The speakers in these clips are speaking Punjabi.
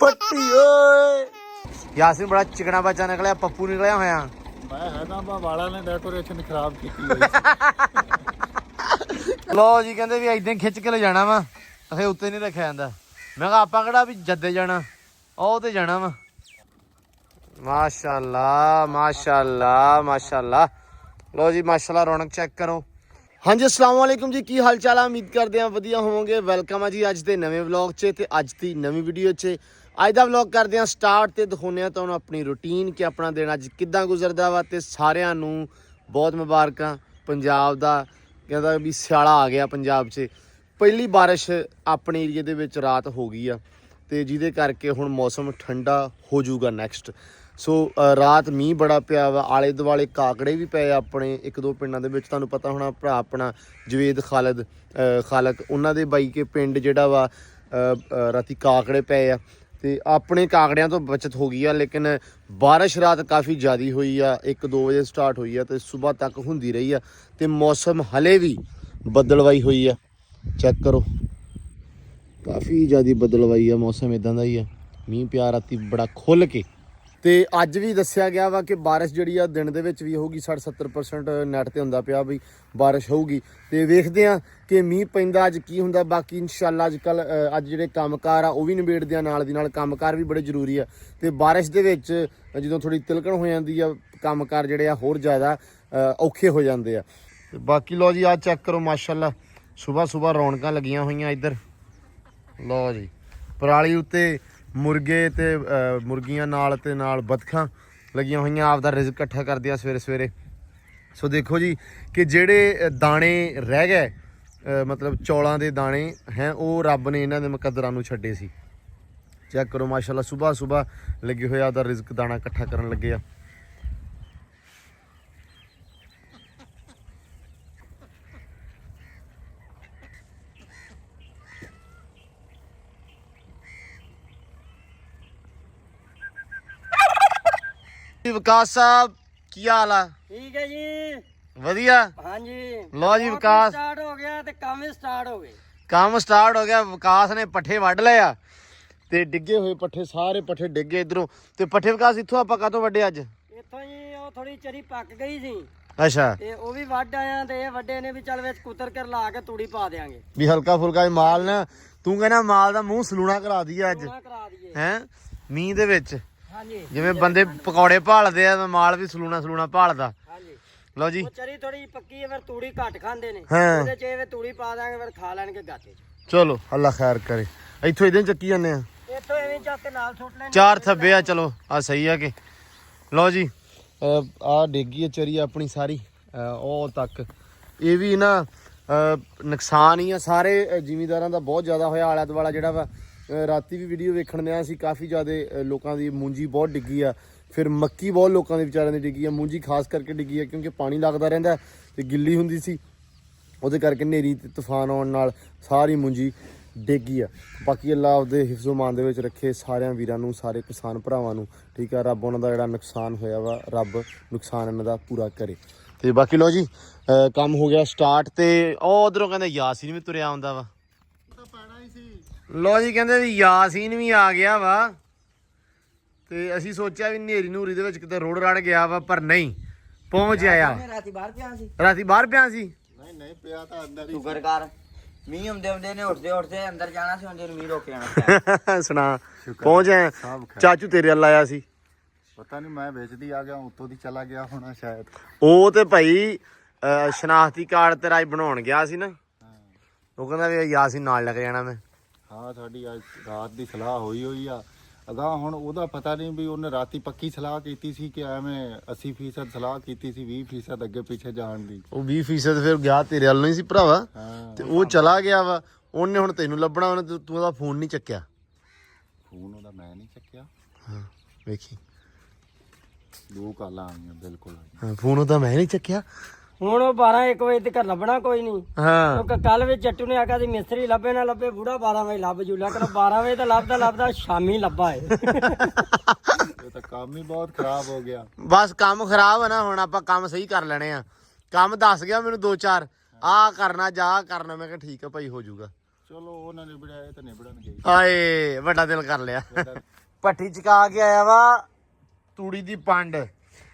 ਫੱਟੀ ਓਏ ਯਾਸੀਨ ਬੜਾ ਚਿਕਨਾ ਬੱਚਾ ਨਿਕਲਿਆ, ਪੱਪੂ ਨਿਕਲਿਆ ਹੋਇਆ। ਮੈਂ ਹੈਗਾ ਵਾਲਾਂ ਨੇ ਡੈਕੋਰੇਸ਼ਨ ਖਰਾਬ ਕੀਤੀ ਹੋਈ। ਲੋ ਜੀ ਕਹਿੰਦੇ ਵੀ ਏਦਾਂ ਖਿੱਚ ਕੇ ਲੈ ਜਾਣਾ ਵਾ, ਅਖੇ ਉੱਤੇ ਨਹੀਂ ਰੱਖਿਆ ਜਾਂਦਾ। ਮੈਂ ਕਿਹਾ ਆਪਾਂ ਕਿਹੜਾ ਵੀ ਜੱਦੇ ਜਾਣਾ, ਉਹ ਤੇ ਜਾਣਾ ਵਾ। ਮਾਸ਼ਾਅੱਲਾ ਮਾਸ਼ਾਅੱਲਾ ਮਾਸ਼ਾਅੱਲਾ। ਲੋ ਜੀ ਮਾਸ਼ਾਅੱਲਾ ਰੌਣਕ ਚੈੱਕ ਕਰੋ। ਹਾਂਜੀ ਅਸਲਾਮ ਵਾਲੇਕੁਮ ਜੀ, ਕੀ ਹਾਲ ਚਾਲ ਆ? ਉਮੀਦ ਕਰਦੇ ਹਾਂ ਵਧੀਆ ਹੋਵੋਗੇ। ਵੈਲਕਮ ਆ ਜੀ ਅੱਜ ਦੇ ਨਵੇਂ ਵਲੌਗ 'ਚ ਤੇ ਅੱਜ ਦੀ ਨਵੀਂ ਵੀਡੀਓ 'ਚ। ਅੱਜ ਦਾ ਵਲੌਗ ਕਰਦੇ ਹਾਂ ਸਟਾਰਟ ਤੇ ਦਿਖਾਉਂਦੇ ਹਾਂ ਤੁਹਾਨੂੰ ਆਪਣੀ ਰੂਟੀਨ ਕਿ ਆਪਣਾ ਦਿਨ ਅੱਜ ਕਿੱਦਾਂ ਗੁਜ਼ਰਦਾ ਵਾ। ਤੇ ਸਾਰਿਆਂ ਨੂੰ ਬਹੁਤ ਮੁਬਾਰਕਾਂ। ਪੰਜਾਬ ਦਾ ਕਹਿੰਦਾ ਵੀ ਸਿਆਲਾ ਆ ਗਿਆ ਪੰਜਾਬ 'ਚ। ਪਹਿਲੀ ਬਾਰਿਸ਼ ਆਪਣੇ ਏਰੀਏ ਦੇ ਵਿੱਚ ਰਾਤ ਹੋ ਗਈ ਆ ਤੇ ਜਿਹਦੇ ਕਰਕੇ ਹੁਣ ਮੌਸਮ ਠੰਡਾ ਹੋ ਜਾਊਗਾ ਨੈਕਸਟ। ਸੋ ਰਾਤ ਮੀਂਹ ਬੜਾ ਪਿਆ ਵਾ, ਆਲੇ ਦੁਆਲੇ ਕਾਕੜੇ ਵੀ ਪਏ ਆਪਣੇ ਇੱਕ ਦੋ ਪਿੰਡਾਂ ਦੇ ਵਿੱਚ। ਤੁਹਾਨੂੰ ਪਤਾ ਹੋਣਾ ਭਰਾ ਆਪਣਾ ਜਵੇਦ ਖਾਲਕ ਉਹਨਾਂ ਦੇ ਬਾਈ ਕੇ ਪਿੰਡ ਜਿਹੜਾ ਵਾ ਰਾਤੀ ਕਾਕੜੇ ਪਏ ਆ ਤੇ ਆਪਣੇ ਕਾਕੜਿਆਂ ਤੋਂ ਬਚਤ ਹੋ ਗਈ ਆ। ਲੇਕਿਨ ਬਾਰਿਸ਼ ਰਾਤ ਕਾਫੀ ਜ਼ਿਆਦਾ ਹੋਈ ਆ, 1-2 ਵਜੇ ਸਟਾਰਟ ਹੋਈ ਆ ਤੇ ਸਵੇਰ ਤੱਕ ਹੁੰਦੀ ਰਹੀ ਆ ਤੇ ਮੌਸਮ ਹਲੇ ਵੀ ਬੱਦਲਵਾਈ ਹੋਈ ਆ। ਚੈੱਕ ਕਰੋ, ਕਾਫੀ ਜ਼ਿਆਦਾ ਬੱਦਲਵਾਈ ਆ, ਮੌਸਮ ਇਦਾਂ ਦਾ ਹੀ ਆ। ਮੀਂਹ ਪਿਆ ਰਾਤੀ ਬੜਾ ਖੁੱਲ੍ਹ ਕੇ। ਤੇ ਅੱਜ ਵੀ ਦੱਸਿਆ ਗਿਆ ਵਾ ਕਿ ਬਾਰਿਸ਼ ਜਿਹੜੀ ਆ ਦਿਨ ਦੇ ਵਿੱਚ ਵੀ ਹੋਊਗੀ। 60-70% ਨੈਟ ਤੇ ਹੁੰਦਾ ਪਿਆ ਵੀ ਬਾਰਿਸ਼ ਹੋਊਗੀ ਤੇ ਵੇਖਦੇ ਆ ਕਿ ਮੀਂਹ ਪੈਂਦਾ ਅੱਜ ਕੀ ਹੁੰਦਾ। ਬਾਕੀ ਇਨਸ਼ਾਅੱਲਾ ਅੱਜ ਜਿਹੜੇ ਕੰਮਕਾਰ ਆ ਉਹ ਵੀ ਨਿਬੇੜਦੇ ਆ, ਨਾਲ ਦੀ ਨਾਲ ਕੰਮਕਾਰ ਵੀ ਬੜੇ ਜ਼ਰੂਰੀ ਆ। ਤੇ ਬਾਰਿਸ਼ ਦੇ ਵਿੱਚ ਜਦੋਂ ਥੋੜੀ ਤਿਲਕਣ ਹੋ ਜਾਂਦੀ ਆ, ਕੰਮਕਾਰ ਜਿਹੜੇ ਆ ਹੋਰ ਜ਼ਿਆਦਾ ਔਖੇ ਹੋ ਜਾਂਦੇ ਆ। ਤੇ ਬਾਕੀ ਲਓ ਜੀ ਆ ਚੈੱਕ ਕਰੋ ਮਾਸ਼ਾਅੱਲਾ, ਸੁਬਾਹ ਰੌਣਕਾਂ ਲੱਗੀਆਂ ਹੋਈਆਂ ਇੱਧਰ। ਲਓ ਜੀ ਪਰਾਲੀ ਉੱਤੇ ਮੁਰਗੇ ਤੇ ਮੁਰਗੀਆਂ ਨਾਲ ਤੇ ਨਾਲ ਬਤਖਾਂ ਲੱਗੀਆਂ ਹੋਈਆਂ, ਆਪਦਾ ਰਿਜ਼ਕ ਇਕੱਠਾ ਕਰਦੀਆਂ ਸਵੇਰੇ। ਸੋ ਦੇਖੋ ਜੀ ਕਿ ਜਿਹੜੇ ਦਾਣੇ ਰਹਿ ਗਏ ਮਤਲਬ ਚੌਲਾਂ ਦੇ ਦਾਣੇ ਹੈ, ਉਹ ਰੱਬ ਨੇ ਇਹਨਾਂ ਦੇ ਮੁਕੱਦਰਾਂ ਨੂੰ ਛੱਡੇ ਸੀ। ਚੈੱਕ ਕਰੋ ਮਾਸ਼ਾਅੱਲਾ, ਸੁਬਾਹ ਲੱਗੇ ਹੋਏ ਆਪਦਾ ਰਿਜ਼ਕ ਦਾਣਾ ਇਕੱਠਾ ਕਰਨ ਲੱਗੇ ਆ। ਵਿਕਾਸ ਸਾਹਿਬ ਕੀ ਹਾਲ ਆ? ਠੀਕ ਹੈ ਜੀ, ਵਧੀਆ। ਹਾਂਜੀ ਲਓ ਜੀ ਵਿਕਾਸ ਸਟਾਰਟ ਹੋ ਗਿਆ ਤੇ ਕੰਮ ਵੀ ਸਟਾਰਟ ਹੋ ਗਏ। ਕੰਮ ਸਟਾਰਟ ਹੋ ਗਿਆ। ਵਿਕਾਸ ਨੇ ਪੱਠੇ ਵੱਢ ਲਏ ਆ ਤੇ ਡਿੱਗੇ ਹੋਏ ਪੱਠੇ, ਸਾਰੇ ਪੱਠੇ ਡਿੱਗੇ ਇਧਰੋਂ। ਤੇ ਪੱਠੇ ਵਿਕਾਸ ਇੱਥੋਂ ਆਪਾਂ ਕਾਹਤੋਂ ਵੱਡੇ ਅੱਜ? ਇੱਥੋਂ ਜੀ ਉਹ ਥੋੜੀ ਚਰੀ ਪੱਕ ਗਈ ਸੀ ਅੱਛਾ, ਤੇ ਉਹ ਵੀ ਵੱਢ ਆਇਆ ਤੇ ਇਹ ਵੱਡੇ ਨੇ ਵੀ ਚੱਲ ਵਿੱਚ ਕੁਤਰ ਕਰ ਲਾ ਕੇ ਤੂੜੀ ਪਾ ਦੇਾਂਗੇ ਵੀ ਹਲਕਾ ਫੁਲਕਾ ਮਾਲ ਨਾ। ਤੂੰ ਕਹਿੰਦਾ ਮਾਲ ਦਾ ਮੂੰਹ ਸਲੂਣਾ ਕਰਾ ਦਈਏ ਅੱਜ ਕਰਾ ਦਈਏ ਹੈ ਮੀਂਹ ਦੇ ਵਿੱਚ। ਹਾਂਜੀ, ਜਿਵੇਂ ਬੰਦੇ ਪਕੌੜੇ ਭਾਲਦੇ ਆ, ਮਾਲ ਵੀ ਸਲੂਣਾ ਭਾਲਦਾ। ਹਾਂਜੀ ਲਓ ਜੀ ਉਹ ਚਰੀ ਥੋੜੀ ਪੱਕੀ ਹੈ, ਫਿਰ ਤੂੜੀ ਘੱਟ ਖਾਂਦੇ ਨੇ। ਹਾਂ। ਉਹਦੇ ਚ ਇਹ ਤੂੜੀ ਪਾ ਦਾਂਗੇ, ਫਿਰ ਖਾ ਲੈਣਗੇ ਗਾਤੇ ਚ। ਚਲੋ ਅੱਲਾ ਖੈਰ ਕਰੇ। ਇੱਥੋਂ ਇਦਾਂ ਚੱਕੀ ਜਾਂਦੇ ਆ, ਇੱਥੋਂ ਐਵੇਂ ਚੱਕ ਕੇ ਨਾਲ ਸੁੱਟ ਲੈਣੇ। 4 ਥੱਬੇ ਆ। ਚਲੋ ਆ ਸਹੀ ਆ ਕਿ। ਲਓ ਜੀ ਆ ਡੇਗੀ ਆ ਚਰੀ ਆਪਣੀ ਸਾਰੀ ਉਹ ਤੱਕ। ਇਹ ਵੀ ਨਾ ਨੁਕਸਾਨ ਹੀ ਆ ਸਾਰੇ ਜ਼ਿਮੀਂਦਾਰਾਂ ਦਾ ਬਹੁਤ ਜ਼ਿਆਦਾ ਹੋਇਆ। ਆਲਾ ਦੁਆਲਾ ਜਿਹੜਾ ਵਾ ਰਾਤੀ ਵੀ ਵੀਡੀਓ ਵੇਖਣ ਦਿਆ ਸੀ, ਕਾਫੀ ਜ਼ਿਆਦਾ ਲੋਕਾਂ ਦੀ ਮੂੰਜੀ ਬਹੁਤ ਡਿੱਗੀ ਆ। ਫਿਰ ਮੱਕੀ ਬਹੁਤ ਲੋਕਾਂ ਦੇ ਵਿਚਾਰਿਆਂ ਦੀ ਡਿੱਗੀ ਆ। ਮੂੰਜੀ ਖਾਸ ਕਰਕੇ ਡਿੱਗੀ ਆ ਕਿਉਂਕਿ ਪਾਣੀ ਲੱਗਦਾ ਰਹਿੰਦਾ ਤੇ ਗਿੱਲੀ ਹੁੰਦੀ ਸੀ, ਉਹਦੇ ਕਰਕੇ ਹਨੇਰੀ ਤੇ ਤੂਫਾਨ ਆਉਣ ਨਾਲ ਸਾਰੀ ਮੂੰਜੀ ਡਿੱਗੀ ਆ। ਬਾਕੀ ਅੱਲਾ ਆਪਦੇ ਹਿਫਜ਼ੋ-ਮਾਨ ਦੇ ਵਿੱਚ ਰੱਖੇ ਸਾਰਿਆਂ ਵੀਰਾਂ ਨੂੰ, ਸਾਰੇ ਕਿਸਾਨ ਭਰਾਵਾਂ ਨੂੰ। ਠੀਕ ਆ, ਰੱਬ ਉਹਨਾਂ ਦਾ ਜਿਹੜਾ ਨੁਕਸਾਨ ਹੋਇਆ ਵਾ, ਰੱਬ ਨੁਕਸਾਨ ਇਹਨਾਂ ਦਾ ਪੂਰਾ ਕਰੇ। ਤੇ ਬਾਕੀ ਲਓ ਜੀ ਕੰਮ ਹੋ ਗਿਆ ਸਟਾਰਟ ਤੇ ਉਹ ਉਧਰੋਂ ਕਹਿੰਦੇ ਯਾਸੀਨ ਵੀ ਤੁਰਿਆ ਆਉਂਦਾ ਵਾ। ਲਓ ਜੀ ਕਹਿੰਦੇ ਵੀ ਯਾਸੀਨ ਵੀ ਆ ਗਿਆ ਵਾ ਤੇ ਅਸੀਂ ਸੋਚਿਆ ਵੀ ਹਨੇਰੀ ਨੂਰੀ ਦੇ ਵਿੱਚ ਕਿਤੇ ਰੋੜ ਰੜ ਗਿਆ ਵਾ, ਪਰ ਨਹੀਂ ਪਹੁੰਚ ਆਇਆ। ਰਾਤੀ ਬਾਹਰ ਪਿਆ ਸੀ। ਰਾਤੀ ਬਾਹਰ ਪਿਆ ਸੀ? ਨਹੀਂ ਪਿਆ ਤਾਂ ਅੰਦਰ ਹੀ। ਸ਼ੁਕਰ ਕਰ, ਮੀਂਹ ਹੁੰਦੇ ਨੇ ਉੱਠਦੇ ਅੰਦਰ ਜਾਣਾ ਸੀ, ਹੁੰਦੇ ਨੂੰ ਮੀਂਹ ਰੋਕ ਜਾਣਾ। ਸੁਣਾ ਪਹੁੰਚ ਆਇਆ। ਚਾਚੂ ਤੇਰੇ ਵੱਲ ਆਇਆ ਸੀ? ਪਤਾ ਨਹੀਂ, ਮੈਂ ਵੇਚਦੀ ਆ ਗਿਆ, ਉੱਤੋਂ ਦੀ ਚਲਾ ਗਿਆ ਹੋਣਾ ਸ਼ਾਇਦ। ਉਹ ਤੇ ਭਾਈ ਸ਼ਨਾਖਤੀ ਕਾਰਡ ਤੇਰਾ ਅੱਜ ਬਣਾਉਣ ਗਿਆ ਸੀ ਨਾ, ਉਹ ਕਹਿੰਦਾ ਵੀ ਯਾਸੀਨ ਨਾਲ ਲੱਗ ਜਾਣਾ ਮੈਂ। ਹਾਂ, ਸਾਡੀ ਅੱਜ ਰਾਤ ਦੀ ਸਲਾਹ ਹੋਈ ਆ ਅਗਾਂਹ। ਹੁਣ ਉਹਦਾ ਪਤਾ ਨਹੀਂ ਵੀ ਉਹਨੇ ਰਾਤੀ ਪੱਕੀ ਸਲਾਹ ਕੀਤੀ ਸੀ ਕਿ ਐਵੇਂ 80% ਸਲਾਹ ਕੀਤੀ ਸੀ, 20% ਅੱਗੇ ਪਿੱਛੇ ਜਾਣ ਦੀ। ਉਹ 20% ਫਿਰ ਗਿਆ ਤੇਰੇ ਵੱਲ ਨਹੀਂ ਸੀ ਭਰਾਵਾ। ਤੇ ਉਹ ਚਲਾ ਗਿਆ ਵਾ, ਉਹਨੇ ਹੁਣ ਤੈਨੂੰ ਲੱਭਣਾ। ਉਹਨੇ ਤੂੰ ਉਹਦਾ ਫੋਨ ਨਹੀਂ ਚੱਕਿਆ। ਫੋਨ ਉਹਦਾ ਮੈਂ ਨਹੀਂ ਚੱਕਿਆ। ਹਾਂ ਵੇਖੀ, 2 ਕਾਲਾਂ ਆਈਆਂ ਬਿਲਕੁਲ। ਹਾਂ ਫੋਨ ਉਹਦਾ ਮੈਂ ਨਹੀਂ ਚੱਕਿਆ। ਹੁਣ ਉਹ 12-1 ਵਜੇ ਤੱਕ ਲੱਭਣਾ ਕੋਈ ਨਹੀਂ। ਹਾਂ ਕੱਲ ਵੀ ਜੱਟੂ ਨੇ ਆਖਿਆ ਸੀ ਮਿਸਤਰੀ ਲੱਭੇ ਨਾ ਲੱਭੇ, ਬੁੜਾ 12 ਵਜੇ ਲੱਭ ਜੂਲਾ ਕਰ। 12 ਵਜੇ ਤਾਂ ਲੱਭਦਾ ਸ਼ਾਮੀ ਲੱਭਾ ਏ। ਇਹ ਤਾਂ ਕੰਮ ਹੀ ਬਹੁਤ ਖਰਾਬ ਹੋ ਗਿਆ। ਬਸ ਕੰਮ ਖਰਾਬ ਹੈ ਨਾ, ਹੁਣ ਆਪਾਂ ਕੰਮ ਸਹੀ ਕਰ ਲੈਣੇ ਆ। ਕੰਮ ਦੱਸ ਗਿਆ ਮੈਨੂੰ 2-4, ਆਹ ਕਰਨਾ ਜਾਂ ਕਰਨਾ। ਮੈਂ ਕਿਹਾ ਠੀਕ ਆ ਭਾਈ, ਹੋ ਜਾਊਗਾ। ਚਲੋ ਉਹਨਾਂ ਨੇ ਨਿਬੜਿਆ, ਇਹ ਤਾਂ ਨਿਬੜਨਗੇ। ਹਾਏ ਵੱਡਾ ਦਿਲ ਕਰ ਲਿਆ। ਭੱਠੀ ਚਕਾ ਕੇ ਆਇਆ ਵਾ ਤੂੜੀ ਦੀ ਪੰਡ।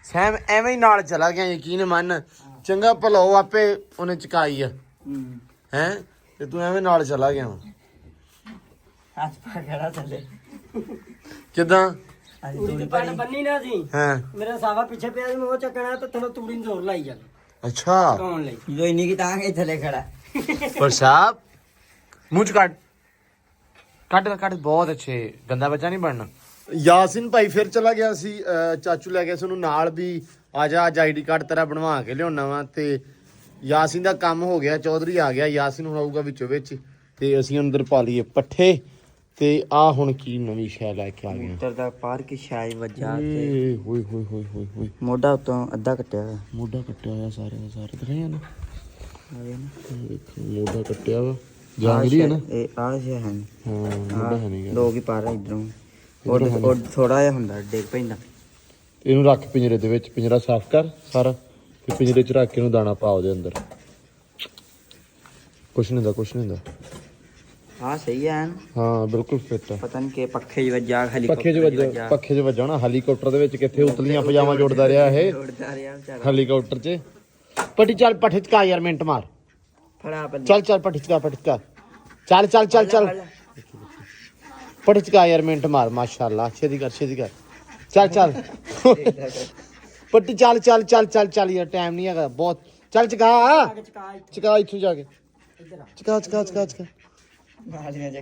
ਸੈਮ ਐਵੇਂ ਹੀ ਨਾਲ ਚਲਾ ਗਿਆ, ਯਕੀਨ ਮੰਨ। ਚੰਗਾ ਭਲਾ ਉਹ ਆਪੇ ਉਹਨੇ ਚਕਾਈ ਆ ਹੈ, ਤੇ ਤੂੰ ਐਵੇਂ ਨਾਲ ਚਲਾ ਗਿਆ। ਅੱਜ ਪਕੜਾ ਥੱਲੇ ਕਿੱਦਾਂ? ਤੂੜੀ ਪੰਡ ਬੰਨੀ ਨਾ ਸੀ, ਹਾਂ ਮੇਰਾ ਸਾਵਾ ਪਿੱਛੇ ਪਿਆ ਸੀ, ਮੈਂ ਉਹ ਚੱਕਣਾ ਤੇ ਥੋੜਾ ਤੂੜੀ ਨੂੰ ਜ਼ੋਰ ਲਾਈ ਜਾਣਾ ਅੱਛਾ ਕੌਣ ਲਈ ਜੋ ਇੰਨੀ ਕੀ ਤਾਂ ਕੇ ਥੱਲੇ ਖੜਾ। ਪਰ ਸਾਹਿਬ ਮੂੰਹ ਚ ਕੱਢ ਬਹੁਤ ਅੱਛੇ, ਗੰਦਾ ਬੱਚਾ ਨਹੀਂ ਬਣਨਾ। ਯਾਸਿਨ ਭਾਈ ਫਿਰ ਚਲਾ ਗਿਆ ਸੀ, ਚਾਚੂ ਲੈ ਗਿਆ ਸੀ ਉਹਨੂੰ ਨਾਲ ਵੀ। ਆ ਜਾ ਅੱਜ ਆਈਡੀ ਕਾਰਡ ਤੇਰਾ ਬਣਵਾ ਕੇ ਲਿਆਉਣਾ ਵਾ। ਤੇ ਯਾਸਿਨ ਦਾ ਕੰਮ ਹੋ ਗਿਆ, ਚੌਧਰੀ ਆ ਗਿਆ, ਯਾਸਿਨ ਹੁਣ ਆਊਗਾ ਵਿੱਚੋਂ ਵਿੱਚ। ਤੇ ਅਸੀਂ ਅੰਦਰ ਪਾ ਲਈਏ ਪੱਠੇ। ਤੇ ਆ ਹੁਣ ਕੀ ਨਵੀਂ ਸ਼ੈ ਲੈ ਕੇ ਆ ਗਏ ਉੱਤਰ ਦਾ ਪਾਰਕ ਸ਼ਾਇ ਵੱਜਾ ਓਏ ਹੋਏ ਹੋਏ ਹੋਏ ਹੋਏ ਹੋਏ, ਮੋਢਾ ਉਤੋਂ ਅੱਧਾ ਕੱਟਿਆ ਹੋਇਆ। ਮੋਢਾ ਕੱਟਿਆ ਹੋਇਆ ਸਾਰੇ ਦਾ ਸਾਰੇ ਦਿਖਾਇਆ ਨਾ, ਮੋਢਾ ਕੱਟਿਆ ਵਾ। ਜਾਗਦੀ ਹੈ ਨਾ ਇਹ ਆ ਹੈ ਹਾਂ, ਮੋਢਾ ਹੈ ਨਹੀਂ। ਲੋਕ ਹੀ ਪਾ ਰਹੇ ਇਧਰੋਂ, ਉਹ ਥੋੜਾ ਜਿਹਾ ਹੁੰਦਾ ਡਿੱਗ ਪੈਂਦਾ। ਇਹਨੂੰ ਰੱਖ ਪਿੰਜਰੇ ਦੇ ਵਿੱਚ, ਪਿੰਜਰਾ ਸਾਫ਼ ਕਰ ਸਾਰਾ, ਤੇ ਪਿੰਜਰੇ 'ਚ ਰੱਖ ਕੇ ਇਹਨੂੰ ਦਾਣਾ ਪਾ ਉਹਦੇ ਅੰਦਰ। ਕੁਛ ਨਹੀਂ ਹੁੰਦਾ। ਹਾਂ ਸਹੀ ਹੈ, ਹਾਂ ਬਿਲਕੁਲ ਫਿੱਟ ਆ। ਪਤਾ ਨਹੀਂ ਕਿ ਪੱਖੇ 'ਚ ਵੱਜਾ, ਪੱਖੇ 'ਚ ਵੱਜਾ ਨਾ। ਹੈਲੀਕਾਪਟਰ ਦੇ ਵਿੱਚ ਕਿੱਥੇ ਉਤਲੀਆਂ ਪਜਾਮਾ ਜੋੜਦਾ ਰਿਹਾ ਇਹ ਉੜਦਾ ਰਿਹਾ ਵਿਚਾਰਾ। ਹੈਲੀਕਾਪਟਰ 'ਚ। ਪੱਟੀ ਚੱਲ, ਪੱਠੇ 'ਚ ਕਾ ਯਾਰ, ਮਿੰਟ ਮਾਰ। ਫੜਾ ਬੱਲੀ ਚੱਲ ਪੱਠੇ 'ਚ ਕਾ ਚੱਲ ਪੱਠੇ 'ਚ ਕਾ ਯਾਰ, ਮਿੰਟ ਮਾਰ। ਮਾਸ਼ਾਅੱਲਾ, ਛੇਤੀ ਕਰ ਚੱਲ ਪੱਟੀ ਚੱਲ ਯਾਰ, ਟਾਈਮ ਨਹੀਂ ਹੈਗਾ ਬਹੁਤ। ਚੱਲ ਚਕਾ ਇੱਥੋਂ ਜਾ ਕੇ ਚਕਾ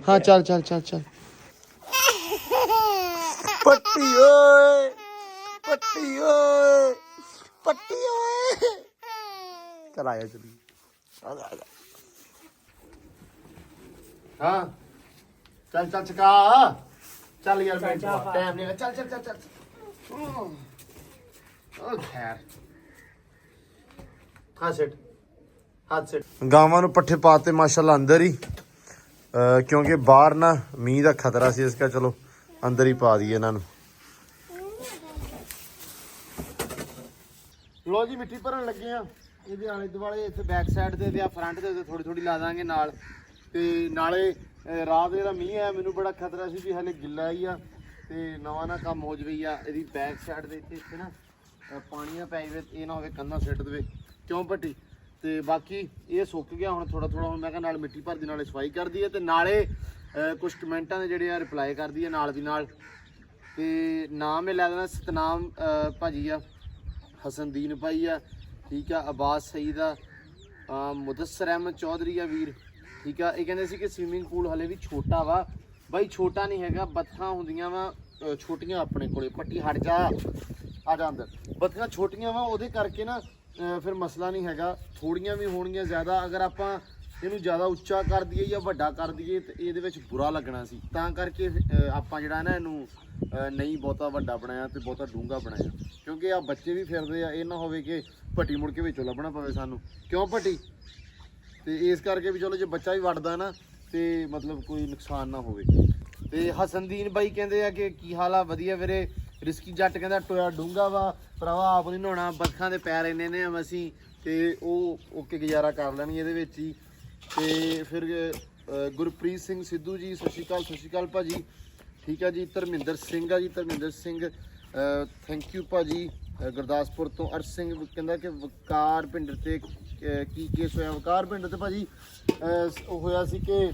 ਹਾਂ ਚੱਲ ਪੱਟੀ ਓਏ ਚਲ ਆਇਆ ਚਲੀ ਆ ਹਾਂ ਚੱਲ ਚਕਾ ਚੱਲ ਯਾਰ, ਟਾਈਮ ਨਹੀਂ ਹੈਗਾ। ਚੱਲ ਓ ਖੈਰ ਹੱਥ ਸਿੱਟ। ਗਾਵਾਂ ਨੂੰ ਪੱਠੇ ਪਾਤੇ ਮਾਸ਼ਾਅੱਲਾ ਅੰਦਰ ਹੀ, ਕਿਉਂਕਿ ਬਾਹਰ ਨਾ ਮੀਂਹ ਦਾ ਖਤਰਾ ਸੀ, ਇਸ ਕਰਕੇ ਚਲੋ ਅੰਦਰ ਹੀ ਪਾ ਦਈਏ ਇਹਨਾਂ ਨੂੰ। ਲੋ ਜੀ ਮਿੱਟੀ ਭਰਨ ਲੱਗੇ ਆ ਇਹਦੇ ਆਲੇ ਦੁਆਲੇ, ਇੱਥੇ ਬੈਕ ਸਾਈਡ ਤੇ ਤੇ ਆ ਫਰੰਟ ਤੇ ਥੋੜੀ ਲਾ ਦਾਂਗੇ ਨਾਲ। ਤੇ ਨਾਲੇ ਰਾਤ ਜਿਹੜਾ ਮੀਂਹ ਆਇਆ ਮੈਨੂੰ ਬੜਾ ਖਤਰਾ ਸੀ ਵੀ ਹਲੇ ਗਿੱਲਾ ਹੀ ਆ ਤੇ ਨਵਾਂ ਨਾ ਕੰਮ ਹੋ ਜਵੇ। ਆ ਇਹਦੀ ਬੈਕ ਸਾਈਡ ਦੇ ਇੱਥੇ ਨਾ ਪਾਣੀ ਨਾ ਪੈ ਜਾਵੇ, ਇਹ ਨਾ ਹੋਵੇ ਕੰਧਾਂ ਸਿੱਟ ਦੇਵੇ, ਕਿਉਂ ਭੱਟੀ। ਤੇ ਬਾਕੀ ਇਹ ਸੁੱਕ ਗਿਆ ਹੁਣ ਥੋੜਾ। ਹੁਣ ਮੈਂ ਕਿਹਾ ਨਾਲ ਮਿੱਟੀ ਭਰਦੀ, ਨਾਲੇ ਸਫਾਈ ਕਰਦੀ ਹੈ ਤੇ ਨਾਲੇ ਕੁਝ ਕਮੈਂਟਾਂ ਦੇ ਜਿਹੜੇ ਆ ਰਿਪਲਾਈ ਕਰਦੀ ਹੈ ਨਾਲ ਦੀ ਨਾਲ। ਤੇ ਨਾਮ ਇਹ ਲੈ ਦੇਣਾ ਸਤਨਾਮ ਭਾਜੀ ਆ, ਹਸਨਦੀਨ ਭਾਈ ਆ, ਠੀਕ ਆ, ਅਬਾਸ ਸਈਦ ਆ, ਮੁਦੱਸਰ ਅਹਿਮਦ ਚੌਧਰੀ ਆ ਵੀਰ, ਠੀਕ ਆ। ਇਹ ਕਹਿੰਦੇ ਸੀ ਕਿ ਸਵੀਮਿੰਗ ਪੂਲ ਹਲੇ ਵੀ ਛੋਟਾ ਵਾ। ਬਾਈ ਛੋਟਾ ਨਹੀਂ ਹੈਗਾ, ਬੱਤਖਾਂ ਹੁੰਦੀਆਂ ਵਾ ਛੋਟੀਆਂ ਆਪਣੇ ਕੋਲੇ। ਪੱਟੀ ਹਟ ਜਾ, ਆ ਜਾ ਅੰਦਰ। ਬੱਤਖਾਂ ਛੋਟੀਆਂ ਵਾ, ਉਹਦੇ ਕਰਕੇ ਨਾ ਫਿਰ ਮਸਲਾ ਨਹੀਂ ਹੈਗਾ। ਥੋੜੀਆਂ ਵੀ ਹੋਣਗੀਆਂ ਜ਼ਿਆਦਾ, ਅਗਰ ਆਪਾਂ ਇਹਨੂੰ ਜ਼ਿਆਦਾ ਉੱਚਾ ਕਰ ਦਈਏ ਜਾਂ ਵੱਡਾ ਕਰ ਦਈਏ ਤੇ ਇਹਦੇ ਵਿੱਚ ਬੁਰਾ ਲੱਗਣਾ ਸੀ। ਤਾਂ ਕਰਕੇ ਆਪਾਂ ਜਿਹੜਾ ਨਾ ਇਹਨੂੰ ਨਹੀਂ ਬਹੁਤਾ ਵੱਡਾ ਬਣਾਇਆ ਤੇ ਬਹੁਤਾ ਡੂੰਘਾ ਬਣਾਇਆ, ਕਿਉਂਕਿ ਆ ਬੱਚੇ ਵੀ ਫਿਰਦੇ ਆ, ਇਹ ਨਾ ਹੋਵੇ ਕਿ ਭੱਟੀ ਮੁੜ ਕੇ ਵਿੱਚੋਂ ਲੱਭਣਾ ਪਵੇ ਸਾਨੂੰ, ਕਿਉਂ ਭੱਟੀ। ਤੇ ਇਸ ਕਰਕੇ ਵੀ ਚਲੋ ਜੇ ਬੱਚਾ ਵੀ ਵੱਡਦਾ ਨਾ ਤੇ ਮਤਲਬ ਕੋਈ ਨੁਕਸਾਨ ਨਾ ਹੋਵੇ। ਤੇ ਹਸਨਦੀਨ ਬਾਈ ਕਹਿੰਦੇ ਆ ਕਿ ਕੀ ਹਾਲ ਆ, ਵਧੀਆ ਵੀਰੇ। ਰਿਸਕੀ ਜੱਟ ਕਹਿੰਦਾ ਟੋਇਆ ਡੂੰਘਾ ਵਾ ਭਰਾਵਾ, ਆਪ ਨਹੀਂ ਨਹਾਉਣਾ, ਬੱਤਖਾਂ ਦੇ ਪੈਰ ਇੰਨੇ ਨੇ ਅਸੀਂ ਤੇ ਉਹ ਓਕੇ ਗੁਜ਼ਾਰਾ ਕਰ ਲੈਣੀ ਇਹਦੇ ਵਿੱਚ ਹੀ। ਤੇ ਫਿਰ ਗੁਰਪ੍ਰੀਤ ਸਿੰਘ ਸਿੱਧੂ ਜੀ, ਸਤਿ ਸ਼੍ਰੀ ਅਕਾਲ ਭਾਜੀ, ਠੀਕ ਆ ਜੀ। ਧਰਮਿੰਦਰ ਸਿੰਘ ਆ ਜੀ, ਧਰਮਿੰਦਰ ਸਿੰਘ ਥੈਂਕ ਯੂ ਭਾਜੀ। ਗੁਰਦਾਸਪੁਰ ਤੋਂ ਅਰਸ਼ ਸਿੰਘ ਕਹਿੰਦਾ ਕਿ ਵਕਾਰ ਪਿੰਡ ਤੇ ਕੀ ਕੇਸ ਹੋਇਆ। ਵਕਾਰ ਪਿੰਡ ਤੇ ਭਾਜੀ ਉਹ ਹੋਇਆ ਸੀ ਕਿ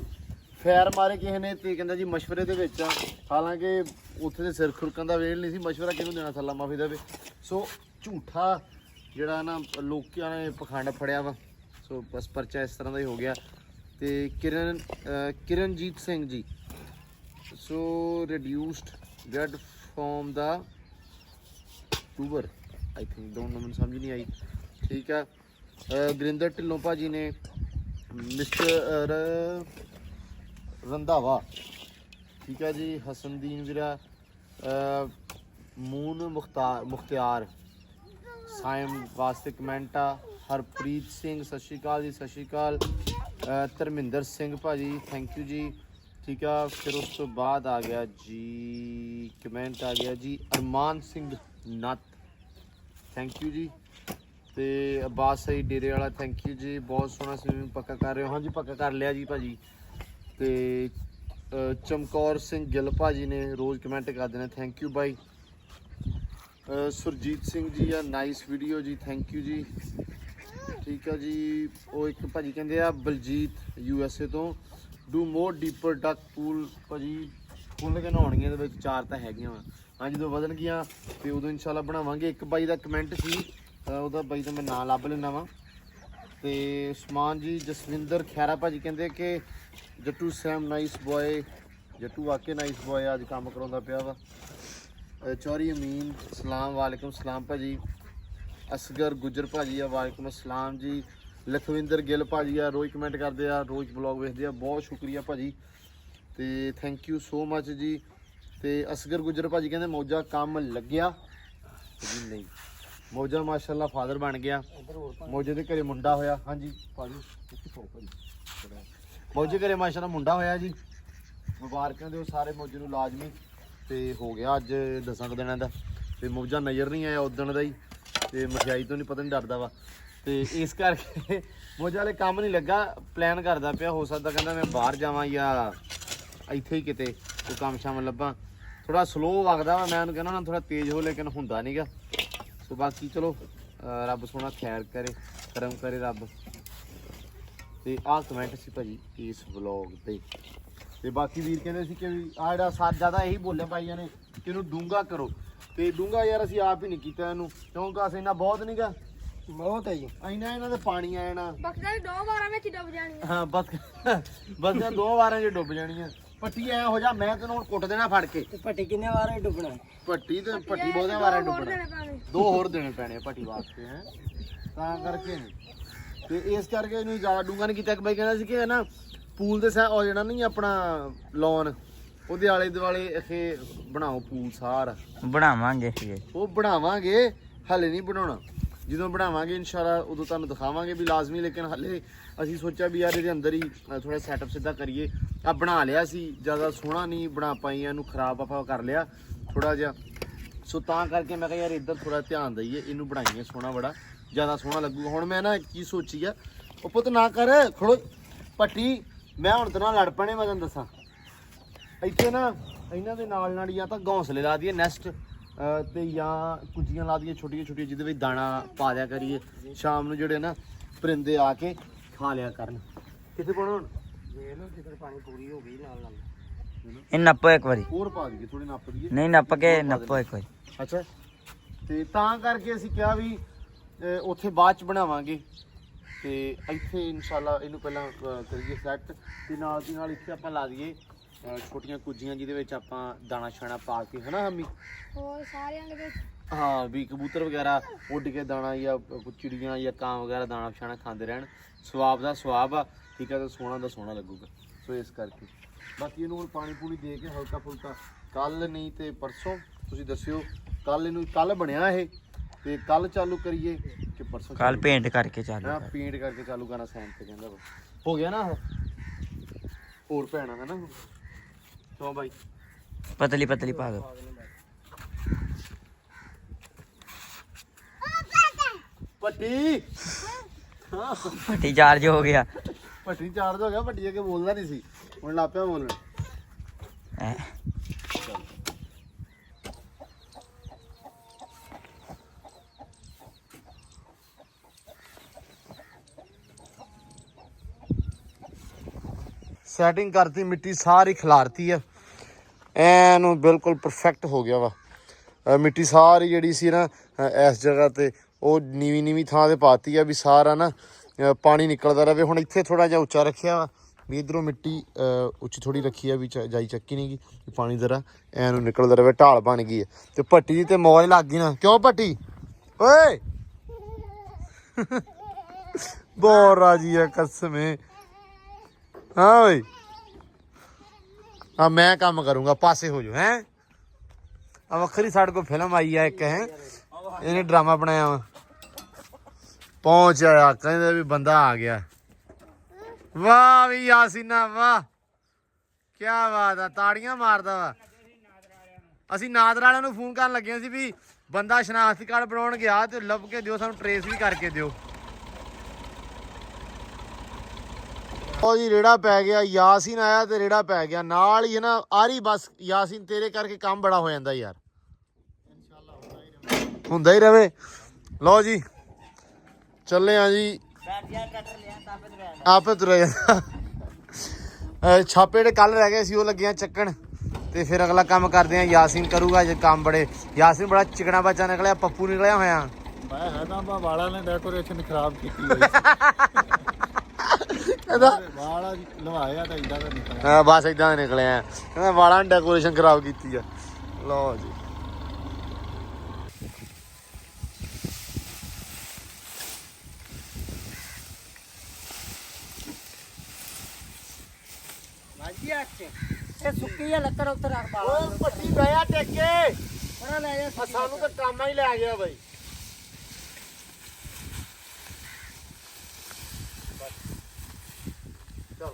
ਫੈਰ ਮਾਰੇ ਕਿਸੇ ਨੇ, ਤੇ ਕਹਿੰਦਾ ਜੀ ਮਸ਼ਵਰੇ ਦੇ ਵਿੱਚ ਆ। ਹਾਲਾਂਕਿ ਉੱਥੇ ਦੇ ਸਿਰ ਖੁਰਕਣ ਦਾ ਵੇਲ ਨਹੀਂ ਸੀ, ਮਸ਼ਵਰਾ ਕਿਹਨੂੰ ਦੇਣਾ, ਸੱਲਾ ਮਾਫੀ ਦੇਵੇ। ਸੋ ਝੂਠਾ ਜਿਹੜਾ ਨਾ ਲੋਕਾਂ ਨੇ ਪਖੰਡ ਫੜਿਆ ਵਾ, ਸੋ ਬਸ ਪਰਚਾ ਇਸ ਤਰ੍ਹਾਂ ਦਾ ਹੀ ਹੋ ਗਿਆ। ਤੇ Kiranjit Singh ji, so reduced blood from the tuber, I think, don't know, ਮੈਨੂੰ ਸਮਝ ਨਹੀਂ ਆਈ, ਠੀਕ ਆ। ਗੁਰਿੰਦਰ ਢਿੱਲੋਂ ਭਾਜੀ ਨੇ, ਮਿਸਟਰ ਰੰਧਾਵਾ, ਠੀਕ ਹੈ ਜੀ। ਹਸਨਦੀਨ ਵੀਰਾ, ਮੂਨ ਮੁਖਤਿਆਰ ਸਾਇਮ ਵਾਸਤੇ ਕਮੈਂਟ ਆ। ਹਰਪ੍ਰੀਤ ਸਿੰਘ ਸਤਿ ਸ਼੍ਰੀ ਅਕਾਲ ਜੀ, ਸਤਿ ਸ਼੍ਰੀ ਅਕਾਲ। ਧਰਮਿੰਦਰ ਸਿੰਘ ਭਾਜੀ ਥੈਂਕ ਯੂ ਜੀ, ਠੀਕ ਆ। ਫਿਰ ਉਸ ਤੋਂ ਬਾਅਦ ਆ ਗਿਆ ਜੀ ਕਮੈਂਟ ਆ ਗਿਆ ਜੀ ਅਰਮਾਨ ਸਿੰਘ ਨੱਤ, ਥੈਂਕ ਯੂ ਜੀ। ਤੇ ਅਬਾਸ ਸਈ ਡੇਰੇ ਵਾਲਾ ਥੈਂਕ ਯੂ ਜੀ, ਬਹੁਤ ਸੋਹਣਾ ਸਵਿਮਿੰਗ ਪੱਕਾ ਕਰ ਰਹੇ ਹੋ। ਹਾਂਜੀ ਪੱਕਾ ਕਰ ਲਿਆ ਜੀ ਭਾਜੀ, ਤੇ ਚਮਕੌਰ ਸਿੰਘ ਗਿੱਲ ਭਾਜੀ ਨੇ ਰੋਜ਼ ਕਮੈਂਟ ਕਰਦੇ ਨੇ, ਥੈਂਕ ਯੂ ਬਾਈ। ਸੁਰਜੀਤ ਸਿੰਘ ਜੀ ਆ, ਨਾਈਸ ਵੀਡੀਓ ਜੀ, ਥੈਂਕ ਯੂ ਜੀ। ਠੀਕ ਆ ਜੀ। ਉਹ ਇੱਕ ਭਾਜੀ ਕਹਿੰਦੇ ਆ ਬਲਜੀਤ USA ਤੋਂ, do more deeper duck pool ਭਾਜੀ, ਖੁੱਲ੍ਹ ਕੇ ਨਹਾਉਣੀਆਂ ਦੇ ਵਿੱਚ 4 ਤਾਂ ਹੈਗੀਆਂ ਵਾ। ਹਾਂ ਜਦੋਂ ਵਧਣਗੀਆਂ ਤੇ ਉਦੋਂ ਇਨਸ਼ਾਅੱਲਾ ਬਣਾਵਾਂਗੇ। ਇੱਕ ਬਾਈ ਦਾ ਕਮੈਂਟ ਸੀ, ਉਹਦਾ ਬਾਈ ਦਾ ਮੈਂ ਨਾਂ ਲੱਭ ਲੈਣਾ ਵਾ। ਤੇ ਉਸਮਾਨ ਜੀ, ਜਸਵਿੰਦਰ ਖੈਰਾ ਭਾਜੀ ਕਹਿੰਦੇ ਕਿ ਜੱਟੂ ਸੈਮ ਨਾਈਸ ਬॉय, ਜੱਟੂ ਵਾਕੇ ਨਾਈਸ ਬॉय, ਅੱਜ ਕੰਮ ਕਰਾਉਂਦਾ ਪਿਆ ਵਾ। ਚੌਰੀ ਅਮੀਨ ਸਲਾਮ, ਵਾਲੇਕੁਮ ਸਲਾਮ ਭਾਜੀ। ਅਸਗਰ ਗੁੱਜਰ ਭਾਜੀ ਆ, ਵਾਲੇਕੁਮ ਅਸਲਾਮ ਜੀ। ਲਖਵਿੰਦਰ ਗਿੱਲ ਭਾਜੀ ਆ, ਰੋਜ਼ ਕਮੈਂਟ ਕਰਦੇ ਆ, ਰੋਜ਼ ਬਲੌਗ ਵੇਖਦੇ ਆ, ਬਹੁਤ ਸ਼ੁਕਰੀਆ ਭਾਜੀ ਤੇ ਥੈਂਕ ਯੂ ਸੋ ਮਚ ਜੀ। ਤੇ ਅਸਗਰ ਗੁੱਜਰ ਭਾਜੀ ਕਹਿੰਦੇ ਮੌਜਾ ਕੰਮ ਲੱਗਿਆ ਜੀ? ਨਹੀਂ, ਮੌਜਾ ਮਾਸ਼ਾਅੱਲਾ ਫਾਦਰ ਬਣ ਗਿਆ। ਮੌਜੇ ਦੇ ਘਰੇ ਮੁੰਡਾ ਹੋਇਆ। ਹਾਂਜੀ ਭਾਜੀ, ਮੌਜੇ ਘਰੇ ਮਾਸ਼ਾਅੱਲਾ ਮੁੰਡਾ ਹੋਇਆ ਜੀ, ਮੁਬਾਰਕਾਂ ਦਿਓ ਸਾਰੇ ਮੌਜੇ ਨੂੰ ਲਾਜ਼ਮੀ। ਤੇ ਹੋ ਗਿਆ ਅੱਜ 10 ਦਿਨਾਂ ਦਾ, ਤੇ ਮੌਜਾ ਨਜ਼ਰ ਨਹੀਂ ਆਇਆ ਉਦਣ ਦਾ ਹੀ, ਤੇ ਮਠਿਆਈ ਤੋਂ ਨਹੀਂ ਪਤਾ ਨਹੀਂ ਡਰਦਾ ਵਾ, ਤੇ ਇਸ ਕਰਕੇ ਮੌਜਾ ਵਾਲੇ ਕੰਮ ਨਹੀਂ ਲੱਗਾ। ਪਲਾਨ ਕਰਦਾ ਪਿਆ, ਹੋ ਸਕਦਾ ਕਹਿੰਦਾ ਮੈਂ ਬਾਹਰ ਜਾਵਾਂ ਜਾਂ ਇੱਥੇ ਹੀ ਕਿਤੇ ਕੋਈ ਕੰਮ ਸ਼ਾਮ ਲੱਭਾਂ। ਥੋੜਾ ਸਲੋ ਵਗਦਾ ਵਾ, ਮੈਂ ਉਹਨੂੰ ਕਹਿੰਦਾ ਨਾ ਥੋੜਾ ਤੇਜ਼ ਹੋ, ਲੇਕਿਨ ਹੁੰਦਾ ਨਹੀਂਗਾ। ਸੋ ਬਾਕੀ ਚਲੋ ਰੱਬ ਸੋਹਣਾ ਖੈਰ ਕਰੇ, ਕਰਮ ਕਰੇ ਰੱਬ। ਤੇ ਆਹ ਕਮੈਂਟ ਸੀ ਭਾਜੀ ਇਸ ਵਲੌਗ ਤੇ। ਤੇ ਬਾਕੀ ਵੀਰ ਕਹਿੰਦੇ ਸੀ ਕਿ ਆਹ ਜਿਹੜਾ ਸਾਜ ਜ਼ਿਆਦਾ ਇਹੀ ਬੋਲੇ ਭਾਈਆਂ ਨੇ ਕਿ ਇਹਨੂੰ ਡੂੰਘਾ ਕਰੋ, ਤੇ ਡੂੰਘਾ ਯਾਰ ਅਸੀਂ ਆਪ ਹੀ ਨਹੀਂ ਕੀਤਾ ਇਹਨੂੰ, ਕਿਉਂਕਿ ਅਸੀਂ ਇੰਨਾ ਬਹੁਤ ਨਹੀਂਗਾ, ਬਹੁਤ ਹੈ ਜੀ। ਇੰਨਾ ਇਹਨਾਂ ਦੇ ਪਾਣੀ ਆ ਜਾਣਾ, ਬਕਦਾ 2 ਵਾਰਾਂ ਵਿੱਚ ਡੁੱਬ ਜਾਣੀ ਹਾਂ ਬਸ ਬਸ 2 ਵਾਰਾਂ 'ਚ ਡੁੱਬ ਜਾਣੀਆਂ। ਪੱਟੀ ਐ ਹੋ ਜਾ, ਮੈਂ ਤੈਨੂੰ ਹੁਣ ਕੁੱਟ ਦੇਣਾ ਫੜ ਕੇ। ਤੇ ਭੱਟੀ ਕਿੰਨੇ ਵਾਰ ਡੁੱਬਣਾ? ਪੱਟੀ ਤੇ ਪੱਟੀ ਬਹੁਤਿਆਂ ਵਾਰਾਂ ਡੁੱਬਣਾ, ਦੇਣੇ ਪੈਣੇ। 2 ਹੋਰ ਦੇਣੇ ਪੈਣੇ ਆ ਪੱਟੀ ਵਾਸਤੇ ਹੈ, ਤਾਂ ਕਰਕੇ ਨੀ। ਤੇ ਇਸ ਕਰਕੇ ਇਹਨੂੰ ਜ਼ਿਆਦਾ ਡੂੰਘਾ ਨਹੀਂ ਕੀਤਾ। ਇੱਕ ਬਾਈ ਕਹਿੰਦਾ ਸੀ ਕਿ ਨਾ ਪੂਲ ਦੇ ਉਹ ਜਿਹੜਾ ਨਹੀਂ ਆਪਣਾ ਲੌਨ, ਉਹਦੇ ਆਲੇ ਦੁਆਲੇ ਇਹ ਬਣਾਓ ਪੂਲ ਸਾਰਾ। ਬਣਾਵਾਂਗੇ ਉਹ ਬਣਾਵਾਂਗੇ, ਹਲੇ ਨਹੀਂ ਬਣਾਉਣਾ। ਜਦੋਂ ਬਣਾਵਾਂਗੇ ਇਨਸ਼ਾਅੱਲਾ ਉਦੋਂ ਤੁਹਾਨੂੰ ਦਿਖਾਵਾਂਗੇ ਵੀ ਲਾਜ਼ਮੀ, ਲੇਕਿਨ ਹਲੇ ਅਸੀਂ ਸੋਚਿਆ ਵੀ ਯਾਰ ਇਹਦੇ ਅੰਦਰ ਹੀ ਥੋੜਾ ਸੈਟਅਪ ਸਿੱਧਾ ਕਰੀਏ। ਆ ਬਣਾ ਲਿਆ ਸੀ, ਜ਼ਿਆਦਾ ਸੋਹਣਾ ਨਹੀਂ ਬਣਾ ਪਾਈ, ਇਹਨੂੰ ਖਰਾਬ ਆਪਾਂ ਕਰ ਲਿਆ ਥੋੜਾ ਜਿਹਾ। ਸੋ ਤਾਂ ਕਰਕੇ ਮੈਂ ਕਿਹਾ ਯਾਰ ਇੱਧਰ ਥੋੜਾ ਧਿਆਨ ਦਈਏ, ਇਹਨੂੰ ਬਣਾਈਏ ਸੋਹਣਾ, ਬੜਾ ਜ਼ਿਆਦਾ ਸੋਹਣਾ ਲੱਗੂਗਾ। ਹੁਣ ਮੈਂ ਨਾ ਕੀ ਸੋਚੀ ਆ, ਉਹ ਪੁੱਤ ਨਾ ਕਰ ਖੜੋ ਪੱਟੀ, ਮੈਂ ਹੁਣ ਤੇ ਨਾਲ ਲੜ ਪੈਣੇ। ਮੈਂ ਤੁਹਾਨੂੰ ਦੱਸਾਂ ਇੱਥੇ ਨਾ ਇਹਨਾਂ ਦੇ ਨਾਲ ਜਾਂ ਤਾਂ ਘੌਂਸਲੇ ਲਾ ਦਈਏ ਨੈਸਟ, ਤੇ ਜਾਂ ਕੁੱਜੀਆਂ ਲਾ ਦਈਏ ਛੋਟੀਆਂ ਛੋਟੀਆਂ, ਜਿਹਦੇ ਵਿੱਚ ਦਾਣਾ ਪਾ ਦਿਆ ਕਰੀਏ। ਸ਼ਾਮ ਨੂੰ ਜਿਹੜੇ ਨਾ ਪਰਿੰਦੇ ਆ ਕੇ ਖਾ ਲਿਆ ਕਰਨ। ਕਿੱਥੇ ਪਾਉਣਾ ਹੁਣ? ਵੇਖ ਲਓ ਜਿੱਧਰ ਪਾਣੀ ਪੂਰੀ ਹੋ ਗਈ ਨਾਲ ਨਾਲ ਇਹ ਨੱਪੋ ਇੱਕ ਵਾਰੀ, ਹੋਰ ਪਾ ਦਈਏ, ਥੋੜੀ ਨੱਪ ਦਈਏ। ਨਹੀਂ ਨੱਪ ਕੇ ਨੱਪੋ ਇੱਕ ਵਾਰੀ। ਅੱਛਾ, ਤੇ ਤਾਂ ਕਰਕੇ ਅਸੀਂ ਕਿਹਾ ਵੀ ਉੱਥੇ ਬਾਅਦ ਚ ਬਣਾਵਾਂਗੇ, ਤੇ ਇੱਥੇ ਇਨਸ਼ਾਅੱਲਾ ਇਹਨੂੰ ਪਹਿਲਾਂ ਕਰੀਏ ਸੈੱਟ, ਤੇ ਨਾਲ ਦੀ ਨਾਲ ਇੱਥੇ ਆਪਾਂ ਲਾ ਦਈਏ ਛੋਟੀਆਂ ਕੁੱਜੀਆਂ, ਜਿਹਦੇ ਵਿੱਚ ਆਪਾਂ ਦਾਣਾ ਛਾਣਾ ਪਾ ਕੇ, ਹਨਾ ਹਮੀ? ਹੋਰ ਸਾਰਿਆਂ ਦੇ ਵਿੱਚ ਹਾਂ ਵੀ ਕਬੂਤਰ ਵਗੈਰਾ ਉੱਡ ਕੇ ਦਾਣਾ ਜਾਂ ਚਿੜੀਆਂ ਜਾਂ ਕਾਂ ਵਗੈਰਾ ਦਾਣਾ ਛਾਣਾ ਖਾਂਦੇ ਰਹਿਣ। ਸਵਾਬ ਦਾ ਸਵਾਬ ਆ, ਠੀਕ ਹੈ, ਤਾਂ ਸੋਹਣਾ ਦਾ ਸੋਹਣਾ ਲੱਗੂਗਾ। ਸੋ ਇਸ ਕਰਕੇ ਬਾਕੀ ਇਹਨੂੰ ਹੁਣ ਪਾਣੀ ਪੂਣੀ ਦੇ ਕੇ ਹਲਕਾ ਫੁਲਕਾ, ਕੱਲ ਨਹੀਂ ਤੇ ਪਰਸੋਂ ਤੁਸੀਂ ਦੱਸਿਓ। ਕੱਲ ਇਹਨੂੰ ਕੱਲ ਬਣਿਆ ਇਹ, ਤੇ ਕੱਲ ਚਾਲੂ ਕਰੀਏ ਕਿ ਪਰਸੋਂ? ਕੱਲ ਪੇਂਟ ਕਰਕੇ ਚਾਲੂ ਹਾਂ ਪੇਂਟ ਕਰਕੇ ਚਾਲੂ ਕਰਨਾ। ਸੈਂਟ ਤੇ ਕਹਿੰਦਾ ਹੋ ਗਿਆ ਨਾ ਉਹ, ਹੋਰ ਭੈਣਾ ਹੈ ਨਾ। ਕਿਉਂ ਬਾਈ? ਪਤਲੀ ਪਤਲੀ ਪਾ ਦੋ। ਪੱਟੀ ਪੱਟੀ ਚਾਰਜ ਹੋ ਗਿਆ। ਪੱਟੀ ਚਾਰਜ ਹੋ ਗਿਆ, ਪੱਟੀ ਅੱਗੇ ਬੋਲਦਾ ਨਹੀਂ ਸੀ, ਹੁਣ ਲੱਗ ਪਿਆ ਬੋਲਣ। ਸੈਟਿੰਗ ਕਰਤੀ, ਮਿੱਟੀ ਸਾਰੀ ਖਿਲਾਰਤੀ ਆ, ਐਨੂੰ ਬਿਲਕੁਲ ਪਰਫੈਕਟ ਹੋ ਗਿਆ ਵਾ। ਮਿੱਟੀ ਸਾਰੀ ਜਿਹੜੀ ਸੀ ਨਾ ਇਸ ਜਗ੍ਹਾ ਤੇ ਉਹ ਨੀਵੀਂ ਥਾਂ ਤੇ ਪਾਤੀ ਆ ਵੀ ਸਾਰਾ ਨਾ ਪਾਣੀ ਨਿਕਲਦਾ ਰਹੇ। ਹੁਣ ਇੱਥੇ ਥੋੜਾ ਜਿਹਾ ਉੱਚਾ ਰੱਖਿਆ ਵਾ ਵੀ ਇਧਰੋਂ ਮਿੱਟੀ ਉੱਚੀ ਥੋੜੀ ਰੱਖੀ ਆ ਵੀ ਜਾਈ ਚੱਕੀ ਨਹੀਂ ਗਈ, ਪਾਣੀ ਜ਼ਰਾ ਐਨੂੰ ਨਿਕਲਦਾ ਰਹੇ, ਢਾਲ ਬਣ ਗਈ ਹੈ। ਤੇ ਭੱਟੀ ਦੀ ਤੇ ਮੌਜ ਲੱਗ ਗਈ ਨਾ, ਕਿਉਂ ਭੱਟੀ ਓਏ? ਬਹੁਤ ਰਾਜੀ ਆ ਕਸਮੇ। ਹਾਂ ਓਏ, ਆ ਮੈਂ ਕੰਮ ਕਰੂੰਗਾ, ਪਾਸੇ ਹੋ ਜਾਓ। ਹੈ ਆ ਵੱਖਰੀ ਸਾਡੇ ਕੋਲ ਫਿਲਮ ਆਈ ਆ ਇੱਕ, ਹੈ ਇਹਨੇ ਡਰਾਮਾ ਬਣਾਇਆ ਵਾ, ਪਹੁੰਚ ਆਇਆ, ਕਹਿੰਦੇ ਵੀ ਬੰਦਾ ਆ ਗਿਆ। ਵਾਹ ਵੀ ਯਾਸੀਨਾ, ਵਾਹ ਕੀ ਬਾਤ ਆ, ਤਾੜੀਆਂ ਮਾਰਦਾ ਵਾ। ਅਸੀਂ ਨਾਦਰ ਵਾਲਿਆਂ ਨੂੰ ਫੋਨ ਕਰਨ ਲੱਗੇ ਸੀ ਵੀ ਬੰਦਾ ਸ਼ਨਾਖਤੀ ਕਾਰਡ ਬਣਾਉਣ ਗਿਆ, ਤੇ ਲੱਭ ਕੇ ਦਿਓ ਸਾਨੂੰ, ਟਰੇਸ ਵੀ ਕਰਕੇ ਦਿਓ। ਉਹ ਜੀ ਰੇੜਾ ਪੈ ਗਿਆ, ਯਾਸੀਨ ਆਇਆ ਤੇ ਰੇੜਾ ਪੈ ਗਿਆ ਨਾਲ ਹੀ ਹੈ ਨਾ। ਆਰੀ ਬਸ ਯਾਸੀਨ ਤੇਰੇ ਕਰਕੇ ਕੰਮ ਬੜਾ ਹੋ ਜਾਂਦਾ ਯਾਰ, ਹੁੰਦਾ ਹੀ ਰਵੇ। ਲਓ ਜੀ ਚੱਲੇ ਆ ਜੀ, ਆਪੇ ਤੁਰਿਆ ਜਾਂਦਾ। ਛਾਪੇ ਜਿਹੜੇ ਕੱਲ ਰਹਿ ਗਏ ਸੀ ਉਹ ਲੱਗੇ ਆ ਚੱਕਣ, ਤੇ ਫਿਰ ਅਗਲਾ ਕੰਮ ਕਰਦੇ ਆ। ਯਾਸੀਨ ਕਰੂਗਾ ਜੇ ਕੰਮ ਬੜੇ। ਯਾਸੀਨ ਬੜਾ ਚਿਕਣਾ ਬੱਚਾ ਨਿਕਲਿਆ, ਪੱਪੂ ਨਿਕਲਿਆ ਹੋਇਆ। ਮੈਂ ਹੈਗਾ ਵਾਲਾਂ ਨੇ ਡੈਕੋਰੇਸ਼ਨ ਖਰਾਬ ਕੀਤੀ ਹੋਈ। ਕਹਿੰਦਾ ਵਾਲ ਲਵਾਇਆ ਤਾਂ ਇਦਾਂ ਦਾ ਨਿਕਲਿਆ। ਹਾਂ ਬਸ ਇਦਾਂ ਦਾ ਨਿਕਲਿਆ। ਕਹਿੰਦਾ ਵਾਲਾਂ ਨੇ ਡੈਕੋਰੇਸ਼ਨ ਖਰਾਬ ਕੀਤੀ ਆ। ਲਓ ਜੀ ਇਹ ਸੁੱਕੀ ਆ ਲੱਕੜ ਉੱਤੇ ਰੱਖ ਪਾ ਉਹ ਪੱਟੀ ਪਿਆ ਟੇਕੇ, ਪਰਾਂ ਲੈ ਜਾ। ਸਾਨੂੰ ਤਾਂ ਕੰਮ ਹੀ ਲੈ ਗਿਆ ਬਾਈ। ਚਲ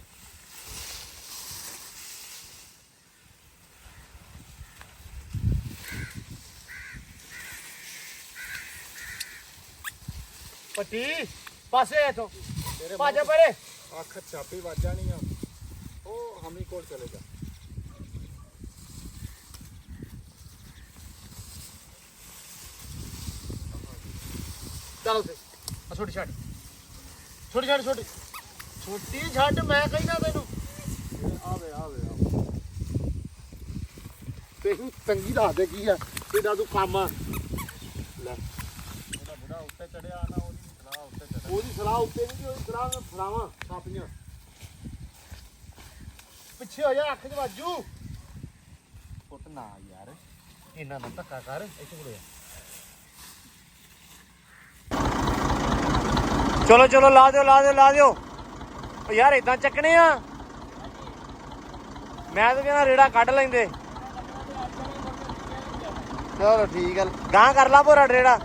ਪੱਟੀ ਪਾਸੇ ਇਥੋਂ ਭੱਜ ਪਰੇ। ਅੱਖ ਛਾਪੀ ਵੱਜ ਜਾਣੀ ਆ। ਉਹ ਹਮੀ ਕੋਲ ਚਲੇ ਜਾ। ਚਲ ਉਸੇ ਛੋਟੀ ਛੱਡ, ਛੋਟੀ ਛੱਡ, ਛੋਟੀ ਛੋਟੀ ਛੱਡ। ਮੈਂ ਕਹਿੰਦਾ ਤੈਨੂੰ ਆਵੇ ਤੈਨੂੰ ਤੰਗੀ ਦੱਸ ਦੇ ਕੀ ਆ ਇਹਦਾ ਤੂੰ ਕੰਮ ਆ ਲੈ। ਉਹਦਾ ਬੁੜਾ ਉੱਤੇ ਚੜਿਆ ਨਾ, ਉਹਦੀ ਸਲਾਹ ਉੱਤੇ ਚੜਿਆ। ਉਹਦੀ ਸਲਾਹ ਉੱਤੇ ਨਹੀਂ, ਉਹਦੀ ਸਲਾਹ ਮੈਂ ਫੜਾਵਾਂ ਥਾਪੀਆਂ। ਪਿੱਛੇ ਹੋ ਜਾ, ਅੱਖ 'ਚ ਵਾਜੂ। ਪੁੱਤ ਨਾ ਯਾਰ ਇਹਨਾਂ ਨਾਲ ਧੱਕਾ ਕਰ। ਇੱਥੇ ਮੁੜਿਆ ਚਲੋ ਚਲੋ, ਲਾ ਦਿਓ ਲਾ ਦਿਓ ਲਾ ਦਿਓ। ਉਹ ਯਾਰ ਇਦਾਂ ਚੱਕਣੇ ਆ। ਮੈਂ ਤਾਂ ਕਹਿੰਦਾ ਰੇੜਾ ਕੱਢ ਲੈਂਦੇ। ਚਲੋ ਠੀਕ ਆ, ਗਾਂ ਕਰ ਲਾ ਭੋਰਾ ਰੇੜਾ।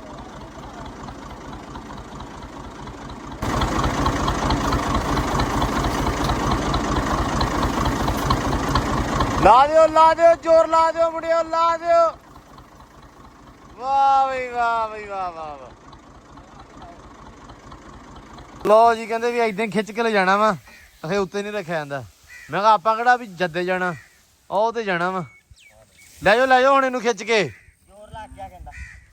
ਲਾ ਦਿਓ ਜ਼ੋਰ ਲਾ ਦਿਓ ਮੁੰਡਿਓ, ਲਾ ਦਿਓ। ਵਾਹ ਬਈ ਵਾਹ ਬਈ ਵਾਹ ਵਾਹ ਵਾਹ। ਲੋ ਜੀ ਕਹਿੰਦੇ ਵੀ ਏਦਾਂ ਖਿੱਚ ਕੇ ਲੈ ਜਾਣਾ ਵਾ, ਅਖੇ ਉੱਤੇ ਨਹੀਂ ਰੱਖਿਆ ਜਾਂਦਾ। ਮੈਂ ਕਿਹਾ ਆਪਾਂ ਕਿਹੜਾ ਵੀ ਜੱਦੇ ਜਾਣਾ, ਉਹ ਤੇ ਜਾਣਾ ਵਾ। ਲੈ ਜਾਓ ਹੁਣ ਇਹਨੂੰ ਖਿੱਚ ਕੇ। ਜ਼ੋਰ ਲੱਗ ਗਿਆ ਕਹਿੰਦਾ।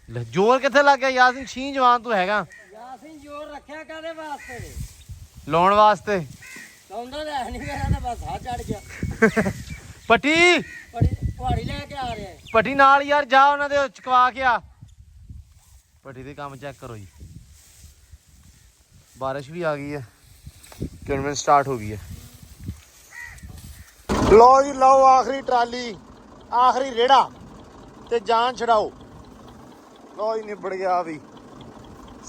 ਲੈ ਜ਼ੋਰ ਕਿੱਥੇ ਲੱਗ ਗਿਆ ਯਾਸੀਨ, ਛੀ ਜਵਾਨ ਤੂੰ ਹੈਗਾ। ਯਾਸੀਨ ਜ਼ੋਰ ਰੱਖਿਆ ਕਾਦੇ ਵਾਸਤੇ? ਲਾਉਣ ਵਾਸਤੇ। ਲਾਉਂਦਾ ਤਾਂ ਨਹੀਂ, ਮੇਰਾ ਤਾਂ ਬਸ ਆ ਚੜ ਗਿਆ। ਪੱਟੀ ਪਹਾੜੀ ਲੈ ਕੇ ਆ ਰਿਹਾ। ਪੱਟੀ ਨਾਲ ਯਾਰ ਜਾ, ਉਹਨਾਂ ਦੇ ਚਕਵਾ ਕੇ ਆ। ਪੱਟੀ ਦੇ ਕੰਮ ਚੈੱਕ ਕਰੋ ਜੀ। ਬਾਰਿਸ਼ ਵੀ ਆ ਗਈ ਹੈ, ਟੂਰਨਾਮੈਂਟ ਸਟਾਰਟ ਹੋ ਗਈ ਹੈ। ਲਓ ਜੀ ਲਓ, ਆਖਰੀ ਟਰਾਲੀ, ਆਖਰੀ ਰੇੜਾ ਤੇ ਜਾਨ ਛਡਾਓ। ਲਓ ਜੀ ਨਿਬੜ ਗਿਆ ਵੀ,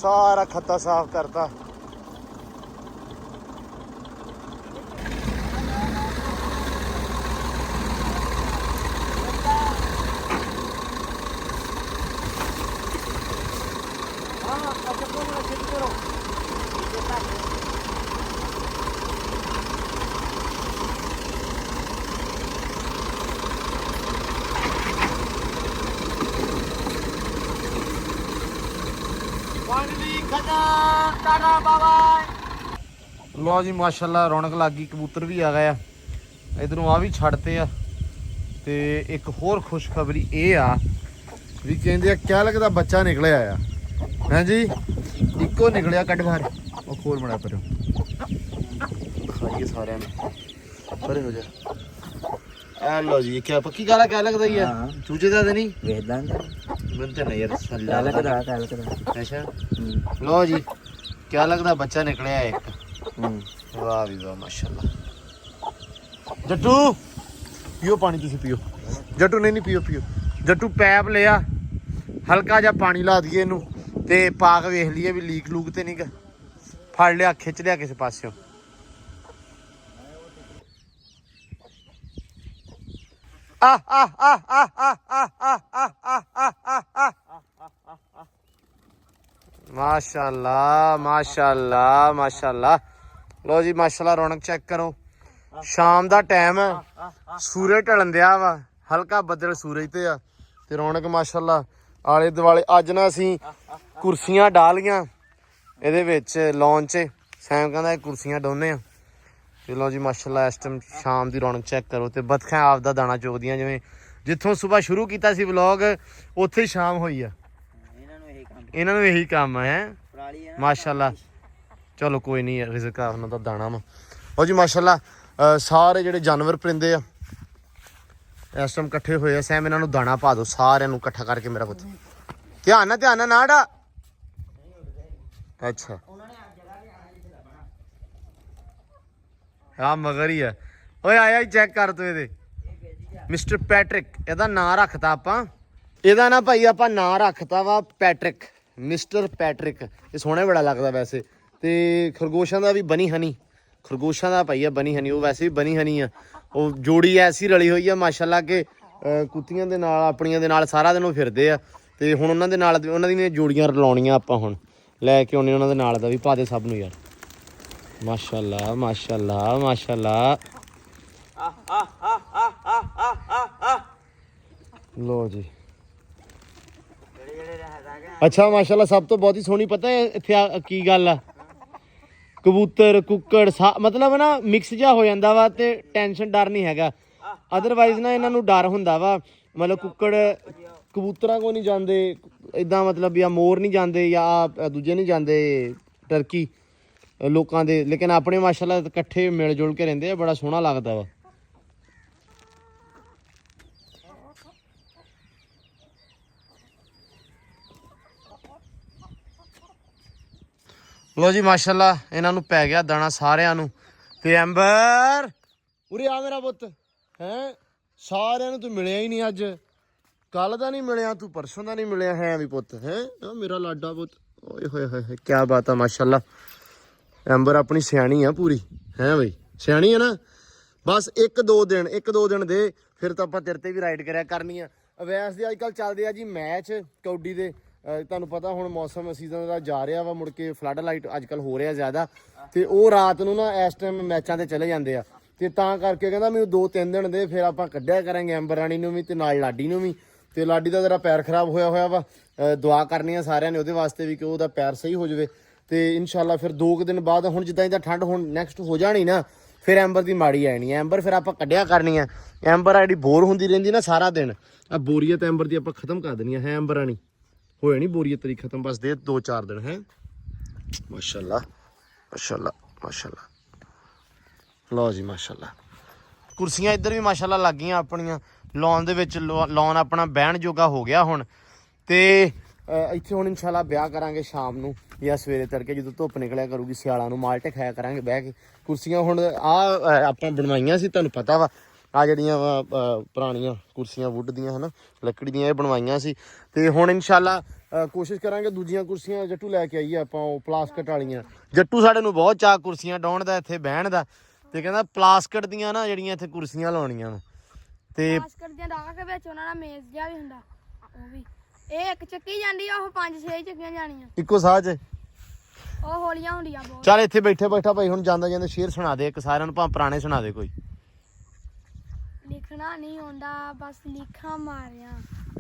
ਸਾਰਾ ਖੱਤਾ ਸਾਫ਼ ਕਰਤਾ। ਲਓ ਜੀ ਮਾਸ਼ਾਅੱਲਾ ਰੌਣਕ ਲੱਗ ਗਈ, ਕਬੂਤਰ ਵੀ ਆ ਗਏ ਆ ਇਧਰੋਂ, ਆ ਵੀ ਛੱਡਤੇ ਆ। ਤੇ ਇੱਕ ਹੋਰ ਖੁਸ਼ਖਬਰੀ ਇਹ ਆ ਵੀ ਕਹਿੰਦੇ ਆ ਕਿਆ ਲੱਗਦਾ ਬੱਚਾ ਨਿਕਲਿਆ ਆ। ਹਾਂਜੀ ਇੱਕੋ ਨਿਕਲਿਆ, ਕੱਢ ਬਾਹਰ। ਉਹ ਖੋਲ ਮੜਾ ਪਰੇ ਖਾਈਏ ਸਾਰਿਆਂ ਨੇ, ਪਰੇ ਹੋ ਜਾ। ਐ ਲਓ ਜੀ, ਕਿਆ ਪੱਕੀ ਗੱਲ ਆ, ਕਿਆ ਲੱਗਦਾ ਹੀ ਆ? ਚੂਚੇ ਦਾ ਤਾਂ ਨਹੀਂ ਵੇਖਦਾ ਮੈਨੂੰ ਤਾਂ ਨਹੀਂ ਯਾਰ ਸੱਲਾ ਲੱਗਦਾ। ਅੱਛਾ ਲਓ ਜੀ, ਕਿਆ ਲੱਗਦਾ ਬੱਚਾ ਨਿਕਲਿਆ ਇੱਕ। ਵਾਹ ਵੀ ਵਾਹ ਮਾਸ਼ਾਅੱਲਾ। ਜੱਟੂ ਪੀਓ ਪਾਣੀ, ਤੁਸੀਂ ਪੀਓ। ਜੱਟੂ ਨਹੀਂ ਪੀਓ ਪੀਓ। ਜੱਟੂ ਪੈਪ ਲਿਆ, ਹਲਕਾ ਜਿਹਾ ਪਾਣੀ ਲਾ ਦਈਏ ਇਹਨੂੰ ਤੇ ਪਾ ਕੇ ਵੇਖ ਲਈਏ ਵੀ ਲੀਕ ਲੂਕ ਤੇ ਨਹੀਂ ਗਾ। ਫੜ ਲਿਆ, ਖਿੱਚ ਲਿਆ ਕਿਸੇ ਪਾਸਿਓਂ। ਮਾਸ਼ਾਅੱਲਾ ਮਾਸ਼ਾਅੱਲਾ ਮਾਸ਼ਾਅੱਲਾ। ਲੋ ਜੀ ਮਾਸ਼ਾਅੱਲਾ, ਰੌਣਕ ਚੈੱਕ ਕਰੋ। ਸ਼ਾਮ ਦਾ ਟਾਈਮ ਹੈ, ਸੂਰਜ ਢਲਣ ਦਿਆ ਵਾ, ਹਲਕਾ ਬੱਦਲ ਸੂਰਜ ਤੇ ਆ ਤੇ ਰੌਣਕ ਮਾਸ਼ਾਅੱਲਾ ਆਲੇ ਦੁਆਲੇ। ਅੱਜ ਨਾ ਅਸੀਂ ਕੁਰਸੀਆਂ ਡਾਲੀਆਂ ਇਹਦੇ ਵਿੱਚ ਲੌਨ 'ਚ। ਸੈਮ ਕਹਿੰਦਾ ਇਹ ਕੁਰਸੀਆਂ ਡਾਉਂਦੇ ਆ ਤੇ ਲਓ ਜੀ ਮਾਸ਼ਾਅੱਲਾ ਇਸ ਟਾਈਮ ਸ਼ਾਮ ਦੀ ਰੌਣਕ ਚੈੱਕ ਕਰੋ ਤੇ ਬਤਖਾਂ ਆਪਦਾ ਦਾਣਾ ਚੋਗਦੀਆਂ ਜਿਵੇਂ ਜਿੱਥੋਂ ਸਵੇਰ ਸ਼ੁਰੂ ਕੀਤਾ ਸੀ ਵਲੌਗ ਉੱਥੇ ਹੀ ਸ਼ਾਮ ਹੋਈ ਆ। ਇਹਨਾਂ ਨੂੰ ਇਹੀ ਕੰਮ ਹੈ ਮਾਸ਼ਾਅੱਲਾ। ਚਲੋ ਕੋਈ ਨਹੀਂ, ਰਿਜ਼ਕ ਆ ਉਹਨਾਂ ਦਾ ਦਾਣਾ ਵਾ। ਉਹ ਜੀ ਮਾਸ਼ਾਅੱਲਾ ਸਾਰੇ ਜਿਹੜੇ ਜਾਨਵਰ ਪਰਿੰਦੇ ਆ ਇਸ ਟਾਈਮ ਇਕੱਠੇ ਹੋਏ ਆ। ਸੈਮ ਇਹਨਾਂ ਨੂੰ ਦਾਣਾ ਪਾ ਦਿਓ ਸਾਰਿਆਂ ਨੂੰ ਇਕੱਠਾ ਕਰਕੇ ਮੇਰਾ ਪੁੱਤ। ਧਿਆਨ ਨਾਲ ਨਾ ਡਾ। ਅੱਛਾ ਆ ਮਗਰ ਹੀ ਆ। ਓਏ ਆਇਆ ਚੈੱਕ ਕਰ ਤੂੰ ਇਹਦੇ ਮਿਸਟਰ ਪੈਟਰਿਕ ਇਹਦਾ ਨਾਂ ਰੱਖਤਾ ਆਪਾਂ। ਇਹਦਾ ਨਾ ਭਾਈ ਆਪਾਂ ਨਾਂ ਰੱਖਤਾ ਵਾ ਪੈਟਰਿਕ, ਮਿਸਟਰ ਪੈਟਰਿਕ। ਇਹ ਸੋਹਣਾ ਬੜਾ ਲੱਗਦਾ ਵੈਸੇ। ਤੇ ਖਰਗੋਸ਼ਾਂ ਦਾ ਵੀ ਬਨੀ ਹਨੀ, ਖਰਗੋਸ਼ਾਂ ਦਾ ਭਾਈ ਆ ਬਨੀ ਹਨੀ। ਉਹ ਵੈਸੇ ਵੀ ਬਨੀ ਹਨੀ ਆ। ਉਹ ਜੋੜੀ ਐਸੀ ਰਲੀ ਹੋਈ ਆ ਮਾਸ਼ਾਅੱਲਾ ਕਿ ਕੁੱਤੀਆਂ ਦੇ ਨਾਲ ਆਪਣੀਆਂ ਦੇ ਨਾਲ ਸਾਰਾ ਦਿਨ ਉਹ ਫਿਰਦੇ ਆ। ਤੇ ਹੁਣ ਉਹਨਾਂ ਦੇ ਨਾਲ ਉਹਨਾਂ ਦੀਆਂ ਜੋੜੀਆਂ ਰਲਾਉਣੀਆਂ ਆਪਾਂ ਹੁਣ ਲੈ ਕੇ ਆਉਣੇ ਉਹਨਾਂ ਦੇ ਨਾਲ ਦਾ ਵੀ ਪਾ ਦੇ ਸਭ ਨੂੰ ਯਾਰ। ਮਾਸ਼ਾਅੱਲਾ ਮਾਸ਼ਾਅੱਲਾ ਮਾਸ਼ਾਅੱਲਾ। ਲੋ ਜੀ ਅੱਛਾ ਮਾਸ਼ਾਅੱਲਾ ਸਭ ਤੋਂ ਬਹੁਤ ਹੀ ਸੋਹਣੀ ਪਤਾ ਇੱਥੇ ਕੀ ਗੱਲ ਆ, ਕਬੂਤਰ ਕੁੱਕੜ ਮਤਲਬ ਨਾ ਮਿਕਸ ਜਿਹਾ ਹੋ ਜਾਂਦਾ ਵਾ ਤੇ ਟੈਨਸ਼ਨ ਡਰ ਨਹੀਂ ਹੈਗਾ। ਅਦਰਵਾਈਜ਼ ਨਾ ਇਹਨਾਂ ਨੂੰ ਡਰ ਹੁੰਦਾ ਵਾ, ਮਤਲਬ ਕੁੱਕੜ ਕਬੂਤਰਾਂ ਕੋ ਨਹੀਂ ਜਾਂਦੇ ਇਦਾਂ, ਮਤਲਬ ਜਾਂ ਮੋਰ ਨਹੀਂ ਜਾਂਦੇ ਜਾਂ ਦੂਜੇ ਨਹੀਂ ਜਾਂਦੇ ਟਰਕੀ ਲੋਕਾਂ ਦੇ, ਲੇਕਿਨ ਆਪਣੇ ਮਾਸ਼ਾਅੱਲਾ ਇਕੱਠੇ ਮਿਲ ਜੁਲ ਕੇ ਰਹਿੰਦੇ ਆ। ਬੜਾ ਸੋਹਣਾ ਲੱਗਦਾ ਵਾ। ਲੋ ਜੀ ਮਾਸ਼ਾਅੱਲਾ ਇਹਨਾਂ ਨੂੰ ਪੈ ਗਿਆ ਦਾਣਾ ਸਾਰਿਆਂ ਨੂੰ। ਤੇ ਐਂਬਰ ਉਰੇ ਆ ਮੇਰਾ ਪੁੱਤ। ਹੈ ਸਾਰਿਆਂ ਨੂੰ ਤੂੰ ਮਿਲਿਆ ਹੀ ਨਹੀਂ ਅੱਜ, ਕੱਲ ਦਾ ਨਹੀਂ ਮਿਲਿਆ ਤੂੰ, ਪਰਸੋਂ ਦਾ ਨਹੀਂ ਮਿਲਿਆ ਹੈ ਵੀ ਪੁੱਤ। ਹੈ ਮੇਰਾ ਲਾਡਾ ਪੁੱਤ। ਓਏ ਹੋਏ ਹੋਏ ਕਿਆ ਬਾਤ ਆ ਮਾਸ਼ਾਅੱਲਾ। ਐਂਬਰ ਆਪਣੀ ਸਿਆਣੀ ਆ ਪੂਰੀ। ਹੈ ਬਈ ਸਿਆਣੀ ਆ ਨਾ। ਬਸ ਇੱਕ ਦੋ ਦਿਨ ਦੇ ਫਿਰ ਤਾਂ ਆਪਾਂ ਤੇਰੇ ਤੇ ਵੀ ਰਾਈਡ ਕਰਿਆ ਕਰਨੀ ਆ। ਅਵੈਸ ਦੇ ਅੱਜ ਕੱਲ੍ਹ ਚੱਲਦੇ ਆ ਜੀ ਮੈਚ ਕਬੱਡੀ ਦੇ। ਤੁਹਾਨੂੰ ਪਤਾ ਹੁਣ ਮੌਸਮ ਸੀਜ਼ਨ ਦਾ ਜਾ ਰਿਹਾ ਵਾ, ਮੁੜ ਕੇ ਫਲੱਡ ਲਾਈਟ ਅੱਜ ਕੱਲ੍ਹ ਹੋ ਰਿਹਾ ਜ਼ਿਆਦਾ। ਤੇ ਉਹ ਰਾਤ ਨੂੰ ਨਾ ਇਸ ਟਾਈਮ ਮੈਚਾਂ ਤੇ ਚਲੇ ਜਾਂਦੇ ਆ। ਤੇ ਤਾਂ ਕਰਕੇ ਕਹਿੰਦਾ ਮੈਨੂੰ 2-3 ਦਿਨ ਦੇ, ਫਿਰ ਆਪਾਂ ਕੱਢਿਆ ਕਰਾਂਗੇ ਐਂਬਰ ਰਾਣੀ ਨੂੰ ਵੀ ਤੇ ਨਾਲ ਲਾਡੀ ਨੂੰ ਵੀ। ਤੇ ਲਾਡੀ ਦਾ ਜਰਾ ਪੈਰ ਖਰਾਬ ਹੋਇਆ ਵਾ, ਦੁਆ ਕਰਨੀ ਆ ਸਾਰਿਆਂ ਨੇ ਉਹਦੇ ਵਾਸਤੇ ਵੀ ਕਿ ਉਹਦਾ ਪੈਰ ਸਹੀ ਹੋ ਜਾਵੇ। ਤੇ ਇਨਸ਼ਾਅੱਲਾ ਫਿਰ 2 ਦਿਨ ਬਾਅਦ ਹੁਣ ਜਿੱਦਾਂ ਠੰਡ ਹੁਣ ਨੈਕਸਟ ਹੋ ਜਾਣੀ ਨਾ, ਫਿਰ ਐਂਬਰ ਦੀ ਮਾੜੀ ਆਣੀ ਹੈ। ਐਂਬਰ ਫਿਰ ਆਪਾਂ ਕੱਢਿਆ ਕਰਨੀ ਆ। ਐਂਬਰ ਜਿਹੜੀ ਬੋਰ ਹੁੰਦੀ ਰਹਿੰਦੀ ਨਾ ਸਾਰਾ ਦਿਨ, ਆ ਬੋਰੀਅਤ ਐਂਬਰ ਦੀ ਆਪਾਂ ਖਤਮ ਕਰ ਦੇਣੀ ਹੈ ਐਂਬਰ ਰਾਣੀ। ਹੋਇਆ ਨਹੀਂ ਬੋਰੀਅਤ ਤੇਰੀ ਖਤਮ, ਬਸ ਦੇ 2-4 ਦਿਨ ਹੈ। ਮਾਸ਼ਾਅੱਲਾ ਮਾਸ਼ਾਅੱਲਾ ਮਾਸ਼ਾਅੱਲਾ। ਲਓ ਜੀ ਮਾਸ਼ਾਅੱਲਾ ਕੁਰਸੀਆਂ ਇੱਧਰ ਵੀ ਮਾਸ਼ਾਅੱਲਾ ਲੱਗ ਗਈਆਂ ਆਪਣੀਆਂ। ਲੌਨ ਦੇ ਵਿੱਚ ਲੌਨ ਆਪਣਾ ਬਹਿਣ ਜੋਗਾ ਹੋ ਗਿਆ ਹੁਣ। ਤੇ ਇੱਥੇ ਹੁਣ ਇਨਸ਼ਾਅੱਲਾ ਵਿਆਹ ਕਰਾਂਗੇ ਸ਼ਾਮ ਨੂੰ ਜਾਂ ਸਵੇਰੇ ਤੜਕੇ ਜਦੋਂ ਧੁੱਪ ਨਿਕਲਿਆ ਕਰੂਗੀ। ਸਿਆਲਾਂ ਨੂੰ ਮਾਲਟੇ ਖਾਇਆ ਕਰਾਂਗੇ ਬਹਿ ਕੇ। ਕੁਰਸੀਆਂ ਹੁਣ ਆਪਾਂ ਬਣਵਾਈਆਂ ਸੀ, ਤੁਹਾਨੂੰ ਪਤਾ ਵਾ ਆ ਜਿਹੜੀਆਂ ਪੁਰਾਣੀਆਂ ਕੁਰਸੀਆਂ ਵੁੱਡ ਦੀਆਂ ਹਨਾ, ਲੱਕੜੀ ਦੀਆਂ, ਇਹ ਬਣਵਾਈਆਂ ਸੀ। ਤੇ ਹੁਣ ਇਨਸ਼ਾਅੱਲਾ ਕੋਸ਼ਿਸ਼ ਕਰਾਂਗੇ ਦੂਜੀਆਂ ਕੁਰਸੀਆਂ ਜੱਟੂ ਲੈ ਕੇ ਆਈਏ ਆਪਾਂ, ਉਹ ਪਲਾਸਟਿਕ ਵਾਲੀਆਂ। ਜੱਟੂ ਸਾਡੇ ਨੂੰ ਬਹੁਤ ਚਾਅ ਕੁਰਸੀਆਂ ਡਾਉਣ ਦਾ, ਇੱਥੇ ਬਹਿਣ ਦਾ। ਤੇ ਕਹਿੰਦਾ ਪਲਾਸਟਿਕ ਦੀਆਂ ਨਾ ਜਿਹੜੀਆਂ ਇੱਥੇ ਕੁਰਸੀਆਂ ਲਾਉਣੀਆਂ ਵਾ। ਤੇ ਪਲਾਸਟਿਕ ਦੀਆਂ ਢਾਹ ਕੇ ਵਿੱਚ ਉਹਨਾਂ ਦਾ ਮੇਜ਼ ਜਿਹਾ ਵੀ ਹੁੰਦਾ, ਉਹ ਵੀ ਇਹ ਇੱਕ ਚੱਕੀ ਜਾਂਦੀ ਆ, ਉਹ 5-6 ਚੱਕੀਆਂ ਜਾਣੀਆਂ ਇੱਕੋ ਸਾਹ 'ਚ। ਉਹ ਹੌਲੀਆਂ ਹੁੰਦੀਆਂ ਬਹੁਤ। ਚੱਲ ਇੱਥੇ ਬੈਠਾ ਭਾਈ ਹੁਣ ਜਾਂਦਾ ਸ਼ੇਰ ਸੁਣਾ ਦੇ ਇੱਕ ਸਾਰਿਆਂ ਨੂੰ, ਭਾਵੇਂ ਪੁਰਾਣੇ ਸੁਣਾ ਦੇ ਕੋਈ। ਲਿਖਣਾ ਨਹੀਂ ਆਉਂਦਾ ਬਸ ਲਿਖਾਂ ਮਾਰਿਆ,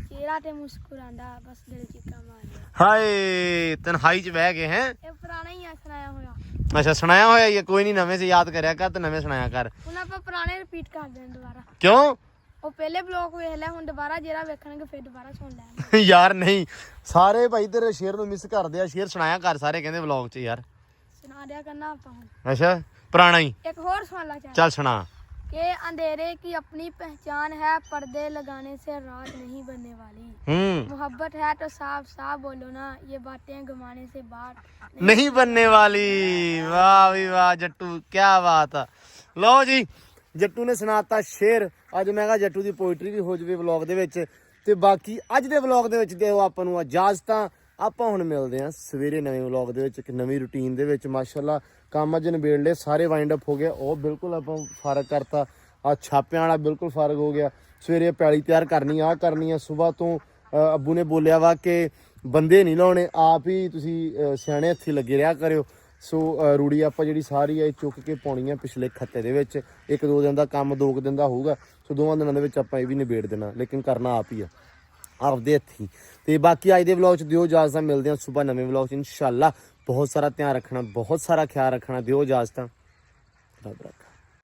ਚਿਹਰਾ ਤੇ ਮੁਸਕਰਾਉਂਦਾ ਬਸ ਦਿਲ ਚੀਕਾਂ ਮਾਰਿਆ। ਹਾਏ ਤਨਹਾਈ 'ਚ ਬਹਿ ਗਏ ਹੈ। ਇਹ ਪੁਰਾਣਾ ਹੀ ਆ ਸੁਣਾਇਆ ਹੋਇਆ। ਅੱਛਾ ਸੁਣਾਇਆ ਹੋਇਆ ਹੀ ਕੋਈ ਨਹੀਂ, ਨਵੇਂ ਸੇ ਯਾਦ ਕਰਿਆ ਕਰ ਤੇ ਨਵੇਂ ਸੁਣਾਇਆ ਕਰ। ਹੁਣ ਆਪਾਂ ਪੁਰਾਣੇ ਰਿਪੀਟ ਕਰਦੇ ਹਾਂ ਦੁਬਾਰਾ। ਕਿਉਂ? ਉਹ ਪਹਿਲੇ ਬਲੌਗ ਵੇਖ ਲਿਆ, ਹੁਣ ਦੁਬਾਰਾ ਜਿਹੜਾ ਵੇਖਣਗੇ ਫਿਰ ਦੁਬਾਰਾ ਸੁਣ ਲੈਣਗੇ। ਯਾਰ ਨਹੀਂ, ਸਾਰੇ ਭਾਈ ਤੇਰੇ ਸ਼ੇਰ ਨੂੰ ਮਿਸ ਕਰਦੇ ਆ। ਸ਼ੇਰ ਸੁਣਾਇਆ ਕਰ ਸਾਰੇ ਕਹਿੰਦੇ ਵਲੌਗ 'ਚ ਯਾਰ। ਸੁਣਾ ਦਿਆ ਕਰਨਾ ਆਪਾਂ ਹੁਣ। ਅੱਛਾ ਪੁਰਾਣਾ ਹੀ ਇੱਕ ਹੋਰ ਸੁਣ ਲਾ ਚੱਲ ਸੁਣਾ। कि अंधेरे की अपनी पहचान है, पर्दे लगाने से रात नहीं बनने वाली। मोहब्बत है तो साफ साफ बोलो ना, ये बातें गमाने से बात नहीं बनने वाली। वाह भी वाह जट्टू, क्या बात है। लो जी जट्टू ने सुनाता शेर। ਅੱਜ ਮੈਂ ਕਿਹਾ ਜੱਟੂ ਦੀ ਪੋਇਟਰੀ ਵੀ ਹੋ ਜਵੇ ਵਲੌਗ ਦੇ ਵਿੱਚ। ਤੇ ਬਾਕੀ ਅੱਜ ਦੇ ਵਲੌਗ ਦੇ ਵਿੱਚ ਦਿਓ ਆਪਾਂ ਨੂੰ ਇਜਾਜ਼ਤਾਂ। ਆਪਾਂ ਹੁਣ ਮਿਲਦੇ ਹਾਂ ਸਵੇਰੇ ਨਵੇਂ ਵਲੌਗ ਦੇ ਵਿੱਚ, ਇੱਕ ਨਵੀਂ ਰੂਟੀਨ ਦੇ ਵਿੱਚ। ਮਾਸ਼ਾਅੱਲਾ ਕੰਮ ਅੱਜ ਨਿਬੇੜ ਲਏ, ਸਾਰੇ ਵਾਈਂਡ ਅਪ ਹੋ ਗਿਆ। ਉਹ ਬਿਲਕੁਲ ਆਪਾਂ ਫਰਕ ਕਰਤਾ। ਆ ਛਾਪਿਆਂ ਵਾਲਾ ਬਿਲਕੁਲ ਫਰਕ ਹੋ ਗਿਆ। ਸਵੇਰੇ ਪੈਲੀ ਤਿਆਰ ਕਰਨੀ, ਆਹ ਕਰਨੀ ਆ। ਸਵੇਰ ਤੋਂ ਅੱਬੂ ਨੇ ਬੋਲਿਆ ਵਾ ਕਿ ਬੰਦੇ ਨਹੀਂ ਲਾਉਣੇ, ਆਪ ਹੀ ਤੁਸੀਂ ਸਿਆਣੇ ਹੱਥੀ ਲੱਗੇ ਰਿਹਾ ਕਰਿਓ। ਸੋ ਰੂੜੀ ਆਪਾਂ ਜਿਹੜੀ ਸਾਰੀ ਹੈ ਚੁੱਕ ਕੇ ਪਾਉਣੀ ਆ ਪਿਛਲੇ ਖੱਤੇ ਦੇ ਵਿੱਚ। 1-2 ਦਿਨ ਦਾ ਕੰਮ 2 ਦਿਨ ਦਾ ਹੋਊਗਾ। ਸੋ 2 ਦਿਨਾਂ ਦੇ ਵਿੱਚ ਆਪਾਂ ਇਹ ਵੀ ਨਿਬੇੜ ਦੇਣਾ, ਲੇਕਿਨ ਕਰਨਾ ਆਪ ਹੀ ਆ, ਆਪਦੇ ਹੱਥੀਂ। ਤੇ ਬਾਕੀ ਅੱਜ ਦੇ ਵਲੌਗ 'ਚ ਦਿਓ ਇਜਾਜ਼ਤਾਂ। ਮਿਲਦੇ ਹਾਂ ਸਵੇਰ ਨਵੇਂ ਵਲੌਗ 'ਚ ਇਨਸ਼ਾਅੱਲਾ। ਬਹੁਤ ਸਾਰਾ ਧਿਆਨ ਰੱਖਣਾ, ਬਹੁਤ ਸਾਰਾ ਖਿਆਲ ਰੱਖਣਾ। ਦਿਓ ਇਜਾਜ਼ਤਾਂ। ਰੱਬ ਰੱਖ।